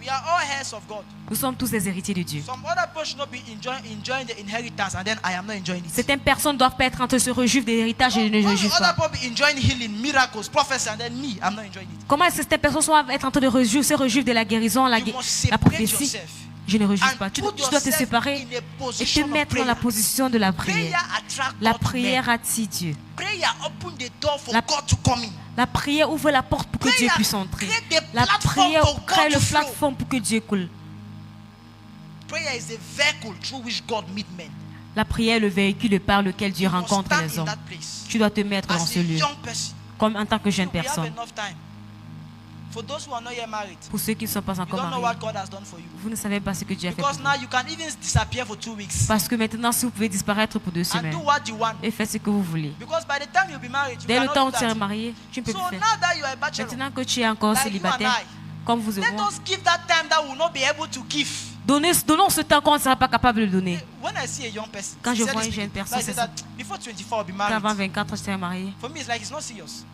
We are all heirs of God. Nous sommes tous des héritiers de Dieu. Some other people should not be enjoying the inheritance and then I am not enjoying it. Certaines personnes doivent pas être en train de se réjouir de l'héritage et ne réjouissent Other pas. people be enjoying healing, miracles, prophecy and then me, I'm not enjoying it. Comment est-ce que certaines personnes doivent être en train de se réjouir de la guérison, la You must prophétie? separate yourself. Je ne réjouis pas. And Tu put dois te yourself séparer in a et te position of mettre dans la prayer. position de la Prayer prière. attract La God to prière men. attire Dieu. Prayer open the door for La- God to come in. La prière ouvre la porte pour que Dieu Prayer puisse entrer. create the La platform prière for God crée to le flow. plateforme pour que Dieu coule. Prayer is a vehicle through which God meet men. La prière est le véhicule par lequel Dieu You must rencontre stand les in hommes. that place. Tu dois te mettre dans As ce a lieu, young person, comme en tant que jeune we have personne. enough time. For those who are not yet married, Pour ceux qui ne sont pas you encore don't know what mariés, God has done for you. vous ne savez pas ce que Dieu a fait pour Because vous. now you can even disappear for 2 weeks Parce que maintenant, si vous pouvez disparaître pour 2 and semaines do what you want. et faites ce que vous voulez. Because by the time you'll be married, you Dès le cannot temps où do tu seras that. marié, tu ne peux So plus now faire. that you are a bachelor, Maintenant que tu es encore like you célibataire, and I, comme vous et let moi, us give that time that we will not be able to give. donnons ce temps qu'on ne sera pas capable de donner. When I see a young person, Quand je sincerely vois une speaking, jeune personne, like I c'est said that before 24 I'll be Qu'avant married. 24, je serai marié. For me, it's like it's not serious.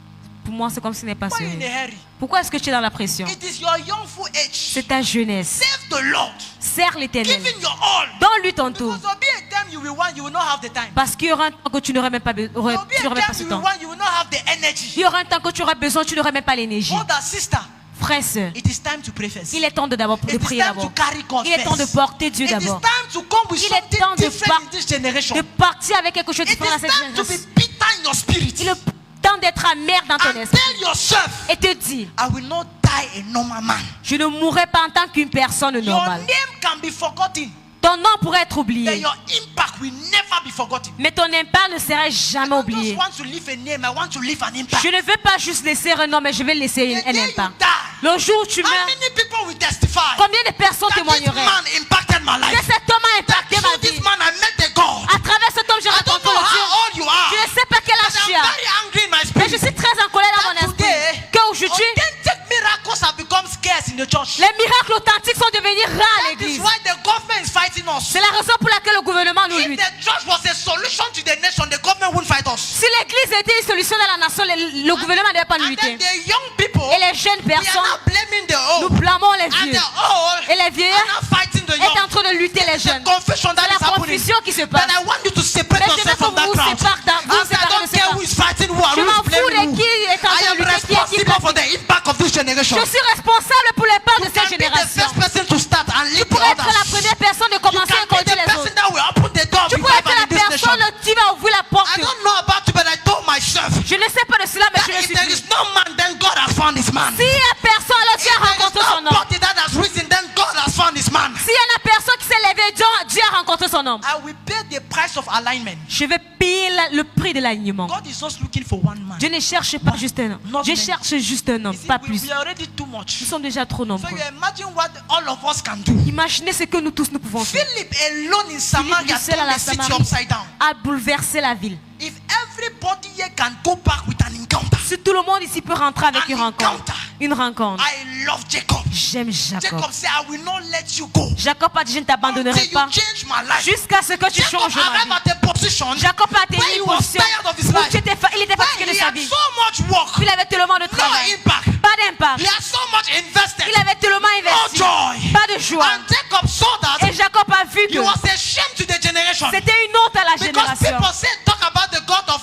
Pour moi, c'est comme si ce n'est pas Why are you in sérieux. a hurry? Pourquoi est-ce que tu es dans la pression? It is your youthful age. C'est ta jeunesse. Save the Lord. Sers l'Éternel. Give him your all. Donne-lui ton tour. Because there'll be a time you will not have the time. Parce qu'il y aura un temps que tu n'auras même pas, There'll be tu n'auras même a pas time ce you temps. will not have the energy. Il y aura un temps que tu auras besoin, tu n'auras même pas l'énergie. Brother, sister, Frère, sœur, it is time to pray first. il est temps de It is prier time to d'abord. carry God Il est temps de first. porter Dieu It is d'abord. time to come with Il est something temps de different in this generation. De partir avec quelque chose de It différent dans is cette time to be génération. bitter in your spirit. Il est temps d'être amer dans ton And esprit. tell yourself, Et te dire, I will not die a normal man. je ne mourrai pas en tant qu'une personne Your normale. name can be forgotten, Ton nom pourrait être but oublié. your impact will never be forgotten. Mais ton impact ne sera I jamais don't oublié. just want to leave a name, I want to leave an impact. Je ne veux pas juste laisser un nom, mais je vais laisser The un day you impact. die, Le jour où tu how meurs, many people will testify combien de personnes that this témoigneraient man impacted my que life? cet homme a That impacté ma through vie? this man I met the God. À travers cet homme, j'ai I don't rencontré know le Dieu. how old you are, Je ne sais pas quel but âge tu I'm as, very angry in my mais je spirit. suis très en colère dans mon That esprit. today, Qu'aujourd'hui, authentic miracles have become scarce in the church. les miracles authentiques sont devenus rares à That is l'église. why the government is fighting us. C'est la raison pour laquelle le gouvernement nous If lutte. the church was a solution to the nation, the government wouldn't fight us. Si l'église était une solution dans la nation, le gouvernement ne devait pas nous And then lutter. the young people, Et les jeunes we are personnes, now blaming the nous old. blâmons les And vieux. the old Et les are vieillards now fighting the est en young. train de lutter les The jeunes. confusion that C'est is la happening. confusion qui se But passe. I want you to separate Mais je veux yourself que from that vous crowd. vous And I séparez don't de ce care crowd. who is fighting who, Je who m'en is fous blaming de who. qui est en I train am de lutter, qui est responsible for the impact of this generation. Je suis responsable pour les parts de You cette can be the génération. first person to start and lead the Pour être la others. première personne de You commencer à can be conduire the les person autres. that will open the door of Tu pourrais être revival la in this nation. personne qui va ouvrir la porte. I don't know about you, but I told myself Je ne sais pas de cela, mais that je le if suis there dit. is no man, then God has found his man. S'il n'y a personne, alors Dieu a If there rencontré is son no homme. body that has risen, then God has found his man. S'il y en a personne qui s'est levé, Dieu a rencontré son homme. I will pay the price of alignment. Je vais payer le prix de l'alignement. God is just looking for one man. Je ne cherche pas juste un homme. Not Je many. cherche juste un homme, You see, pas we plus. are already too much. Nous sommes déjà trop So nombreux. you imagine what all of us can do. Imaginez ce que nous tous nous pouvons faire. Philip alone in Samaria seul à turned la the city Samarie upside down. a bouleversé la ville. If everybody here can go back with an encounter, Si tout le monde ici peut rentrer avec An une rencontre. encounter. Une rencontre. I love Jacob. J'aime Jacob. Jacob said, I will not let you go Jacob a dit, je ne t'abandonnerai until pas you change my life. jusqu'à ce que tu Jacob changes ma arrived vie. at a position Jacob a atteint where he une was position tired of his où life. il était fatigué Where de he sa had vie. so much work, Il avait tellement de no travail. impact. Pas d'impact. He had so much invested, Il avait tellement no investi. joy. Pas de joie. And Jacob saw that Et Jacob a vu he que was a shame to the generation. c'était une honte à la Because génération. people say, talk about the God of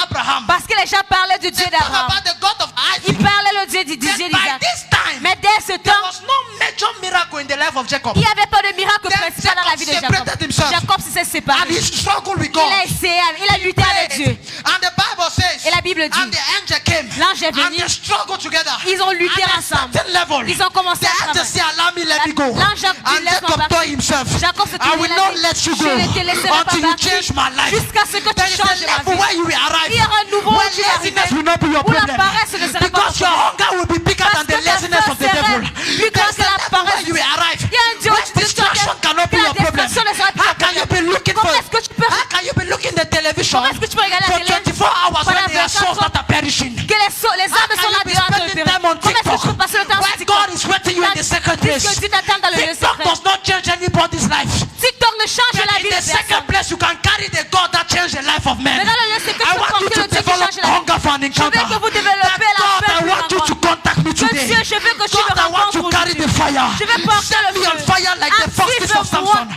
Abraham. Parce que les gens parlaient du Dieu They talk d'Abraham. about the God of Ils Isaac. parlaient le Dieu du Dieu Then by d'Isaac. this time, Mais dès ce there temps, was no major miracle in the life of Jacob. il n'y avait pas de miracle Then principal dans la vie de Jacob Jacob. separated himself. Jacob s'est And séparé. he struggled with Il God. a essayé, il a lutté avec Dieu. And the Bible says, Et la Bible dit, and the angel came, l'ange est and venu. they struggled together. Ils ont lutté At a ensemble. certain level, Ils ont commencé the à angel travailler. said, allow me, let me go. L'ange a dit, And laisse-moi Jacob partir. told himself, Jacob se I tournait will la not vie. let you Je go ne te laisserai pas until you partir change my life. jusqu'à ce que tu There is a changes ma level vie. where you will arrive, Il y aura un nouveau where où tu vas laziness arriver. will not be your Où la problem. paresse ne sera pas Because ton your problème. hunger will be bigger Parce than the que ta laziness faim of the sera devil. plus grande There's que a la level paresse. where you will arrive, Il y a un Dieu where où tu te distraction sens cannot be que la your problem. distraction ne sera plus How ton can you be looking for? Comment est-ce que tu peux- How can you be looking at television Comment est-ce que tu peux regarder la for télé 24 hours pendant when there are 24 souls that are perishing? Que les How âmes can sont là you be devant te spending time on Comment est-ce que tu peux passer le temps sur where TikTok? God is waiting you in the second place? Puisque Dieu t'attend dans le lieu TikTok secret. does not change anybody's life. TikTok ne change But la in vie the de second personne. place, you can carry the God that changed the life of men. Mais dans le lieu secret, I tu peux want you porter to le Dieu qui develop change la vie. hunger for an encounter. Je veux que vous développez That la God, faim I pour want you une to contact me Que today. Dieu, je veux que tu God, me I want to rencontres carry carry the fire. Je vais porter Set le me on feu. fire like the foxes of Active-moi. Samson.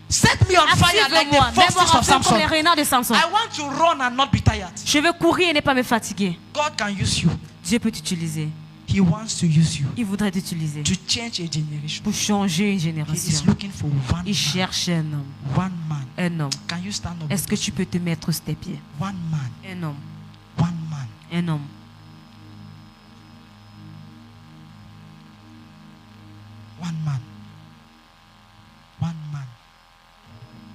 Set me on fire like Active-moi. the foxes Mets-moi en of feu comme Samson. les renards de Samson. I want to run and not be tired. Je veux courir et ne pas me fatiguer. God can use you. Dieu peut t'utiliser. He wants to use you Il voudrait t'utiliser to change a generation. pour changer une He is génération. looking for one Il cherche un homme. man. One man. Un homme. Can you stand up? Est-ce que tu peux te mettre sur tes pieds? One man. Un homme. One man. Un homme. One man. One man.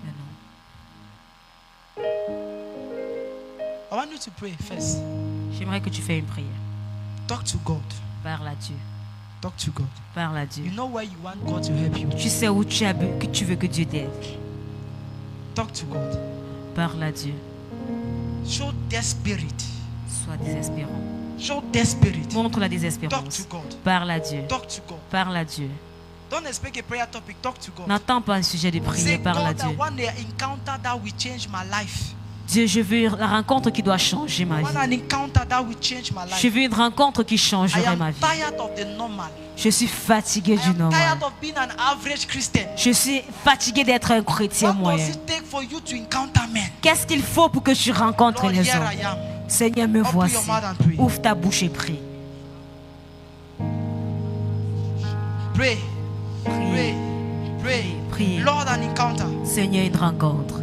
Un homme. I want you to pray first. J'aimerais que tu fasses une prière. Talk to God. Parle à Dieu. Talk to God. Parle à Dieu. You know where you want God to help you. Tu sais où que tu veux que Dieu t'aide. Talk to God. Parle à Dieu. Show their spirit. Sois désespérant. Show their spirit. Montre la Talk désespérance. to God. Parle à Dieu. Talk to God. Parle à Dieu. Don't expect a prayer topic. Talk to God. N'attends pas un sujet de Say, prière. Parle à God, I Dieu. want an encounter that will change my life. Dieu, je veux la rencontre qui doit changer ma I want vie. an encounter that will change my Je life. veux une rencontre qui I changerait ma am vie. tired of the normal. Je suis fatigué I du am normal. tired of being an average Christian. Je suis fatigué d'être un chrétien What does moyen. it take for you to encounter men? Qu'est-ce qu'il faut pour que tu rencontres Lord, les here hommes? I am. Seigneur, me Open voici. your mouth and pray. Ouvre ta bouche et prie. Pray. Pray. Priez. Pray. Priez. Lord, an encounter. Seigneur, une rencontre.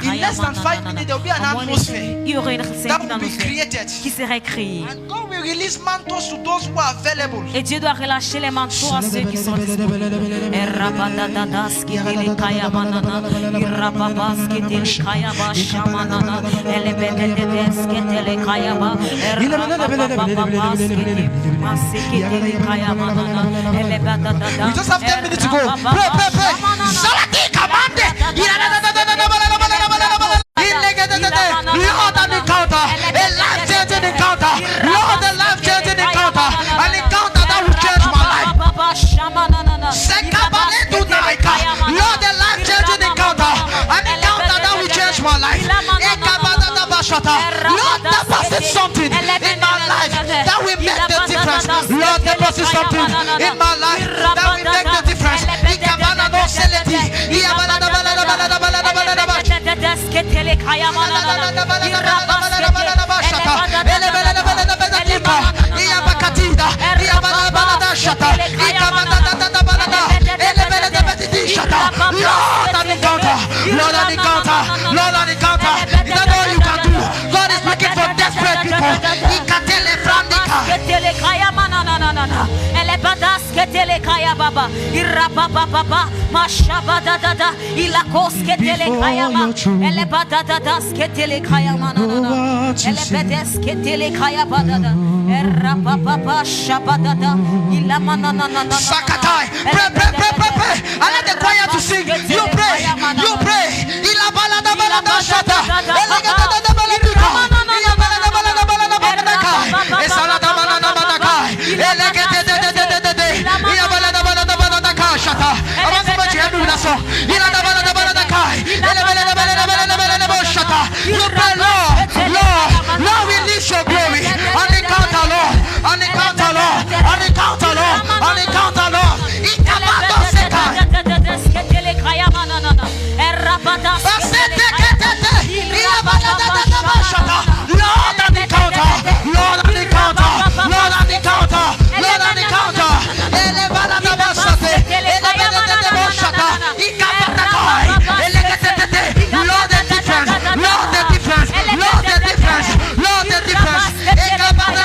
In less than 5 minutes, there will be an atmosphere Il y aurait une that scène will be created. qui serait créée. And God will release mantles to those who are available. Et Dieu doit relâcher les manteaux à ceux qui sont disponibles. We just have 10 minutes to go. Pray, pray, pray. Salati kamande. Lord, an encounter. A life-changing encounter. Lord, a life-changing encounter. An encounter that will change my life. Sekabale tunaika. Lord, a life-changing encounter. An encounter that will change my life. Ekabada dabashata. Lord, deposit something in my life that will make the difference. Lord, deposit something in my life that will make the difference. Ikabana no seleti. Iabana dabala dabala dabala dabala dabala. Lord, an encounter. Lord, an encounter. Is that all you can do? God is looking for desperate people. Ikatele frandika. Sakatai. Pray, pray, pray, pray, pray. I let the choir to sing. You pray. You pray. Ilabala da bala da shata. Elegata da bala duka. Ilabala da bala da bala da bala da kai. Esala da bala da bala kai. Elegate de de de de de de. Ilabala da bala da bala da kai shata. I want somebody to help me with that song. Ilabala da bala da bala da kai. Elebele da bala da bala da bala da bala shata. You pray, Lord, Lord, Lord, release your glory. An encounter, Lord. An encounter, Lord. An encounter, Lord. An encounter, Lord. Ikabado sekai. Lord, an encounter, Lord, an encounter, Lord, an encounter, Lord, an encounter. Elebala da basate, elebala da basata, ikabatakai, elegetete. Lord, the difference, Lord, the difference, Lord, the difference, Lord, the difference. Ekabata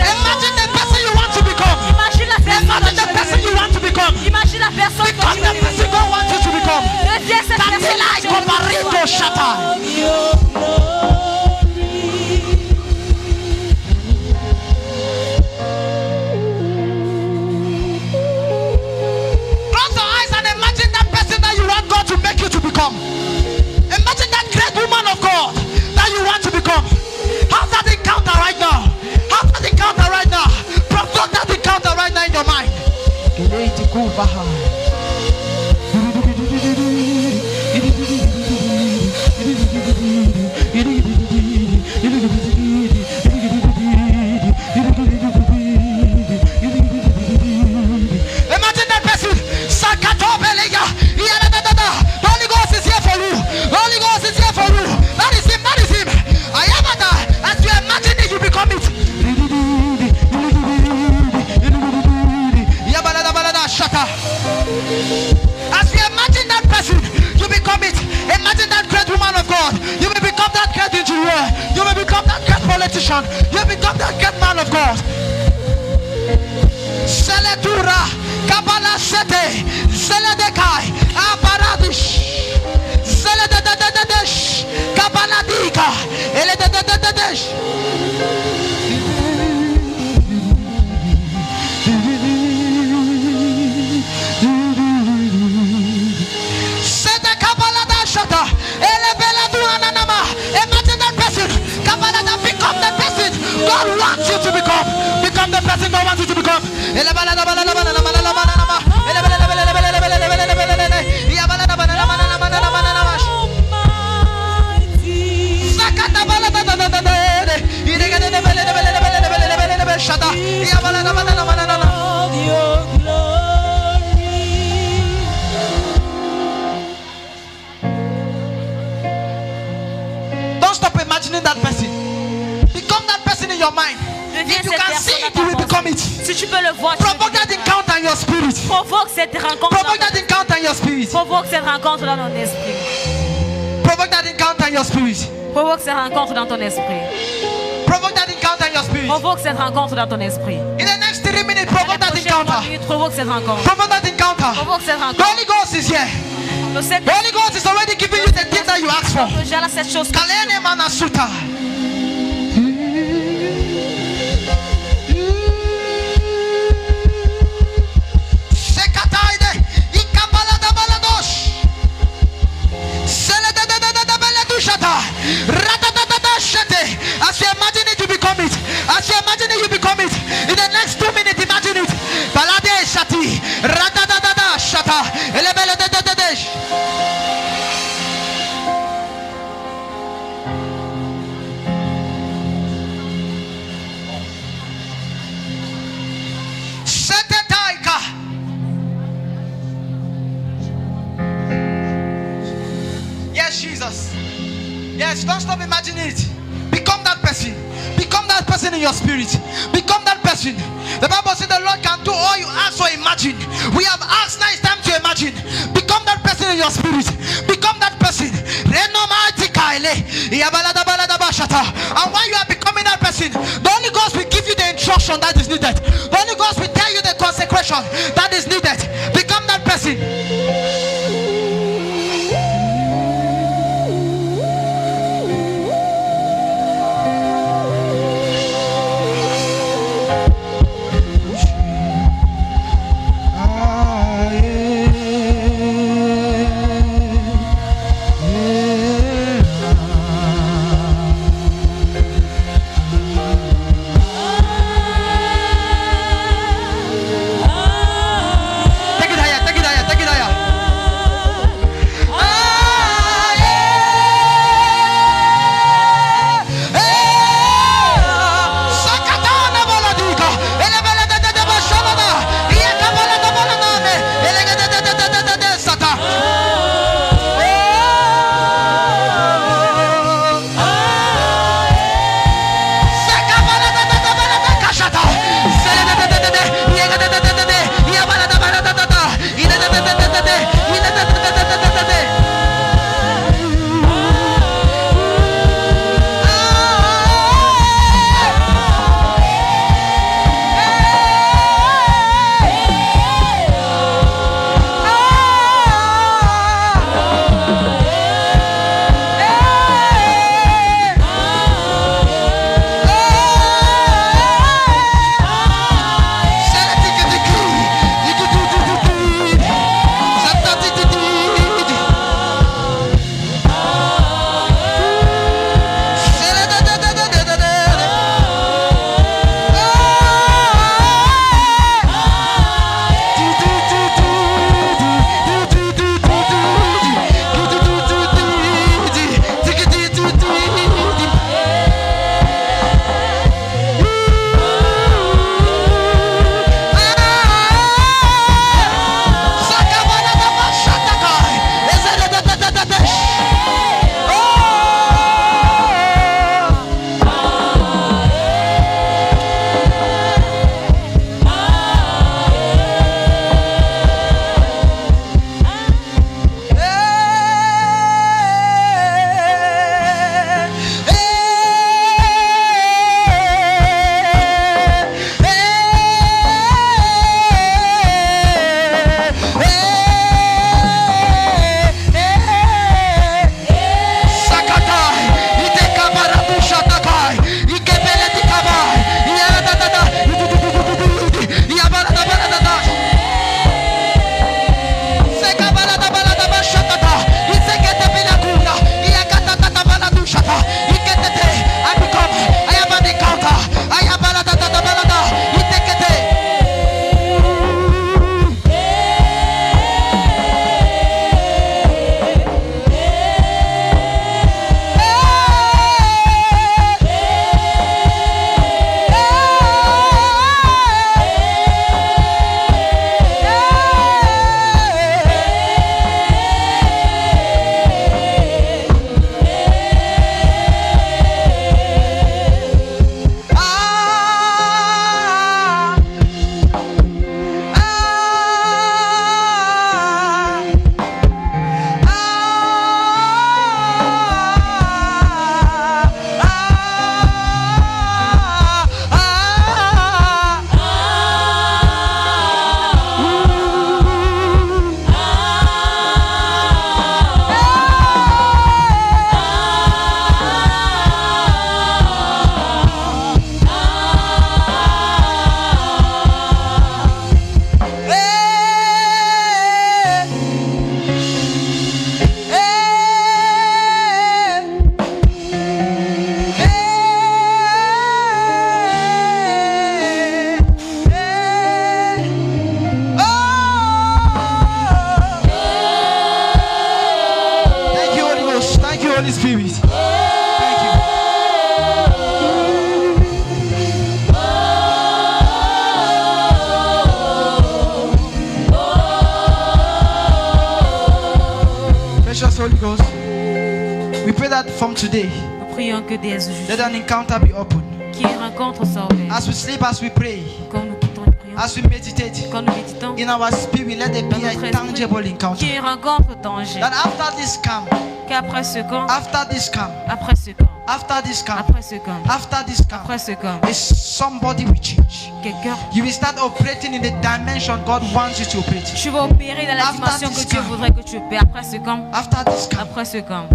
Imagine the person you want to become. Imagine the person you want to become. Imagine la personne que Become the person God wants you to become. Tatila ikobarito shata. Close your eyes and imagine that person that you want God to make you to become. Imagine that great woman of God that you want to become. How's that encounter right now? How's that encounter right now? Provoke that encounter right now in your mind. Imagine that person. Sakatobelega. The Holy Ghost is here for you. The Holy Ghost is here for you. That is him. That is him. I am that. As you imagine it, you become it. As you imagine that person, you become it. Imagine that great woman of God. You will become that great engineer. You will become that great politician. You will become that great man of God. Seletura, Kabbalah Sete, Seledekai, Aparadish, Selededededesh, Kabbalah Dika, Elededededesh. Imagine that person. Become the person God wants you to become. Become the person God wants you to become. that person. Become that person in your mind. Deviens If you cette can see personne it, you will dans ta become it. pensée. Si tu peux le voir, tu le Provoke that deviendras. encounter in your spirit. Provoque cette rencontre. Provoke that encounter in your spirit. Provoque cette rencontre dans ton esprit. Provoke that encounter in your spirit. Provoque cette rencontre dans ton esprit. Provoke that encounter in your spirit. Provoque cette rencontre dans ton esprit. In the next 3 minutes, Dans les provoke that prochaines encounter. 3 minutes, provoque cette rencontre. Provoke that encounter. Provoque cette The rencontre. Holy Ghost is here. Le Saint- The Holy Ghost is already giving you the thing that you asked for. J'ai là cette chose. Kalene manasuta. Sekataide. Ikabalada baladosh. Seledadadadabaladushata. Radadadadashate. As you imagine it, you become it. As you imagine it, you become it. In the next 2 minutes, imagine it. Balade shati. Radadadadashata. Elebeledadadadesh. Setetaika. Yes, Jesus. Yes, don't stop imagining it. Become that person. Become that person in your spirit. Become that person. The Bible says the Lord can do all you ask or imagine. We have asked, now it's time to imagine. Become that person in your spirit. Become that person. And while you are becoming that person, the Holy Ghost will give you the instruction that is needed. The Holy Ghost will tell you the consecration that is needed. Become that person. Take it higher, take it higher, take it higher. Because we pray that from today, Nous prions que dès aujourd'hui, let an encounter be open. qu'il y ait une rencontre soit ouverte. As we sleep, as we pray, Quand nous quittons et prions, as we meditate, quand nous méditons, in our spirit, let there dans be notre a esprit, tangible encounter. qu'il y ait une rencontre tangible. That after this camp, Qu'après ce camp, after this camp, après ce camp, after this camp, après ce camp, after this camp, après ce camp, somebody will change. quelqu'un, You will start operating in the dimension God wants you to operate. tu vas opérer dans la After dimension this que Dieu camp. voudrait que tu opères. Après ce camp, After this camp, après ce camp.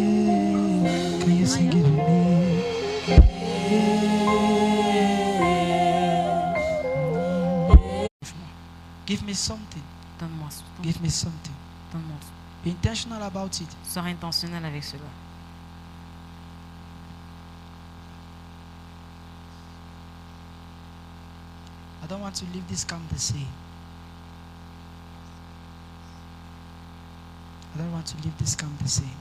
Can you sing it with me? Give me something. Donne-moi ce temps. Give me something. Donne-moi. Be intentional about it. Sois intentionnel avec cela. I don't want to leave this camp the same. I don't want to leave this camp the same.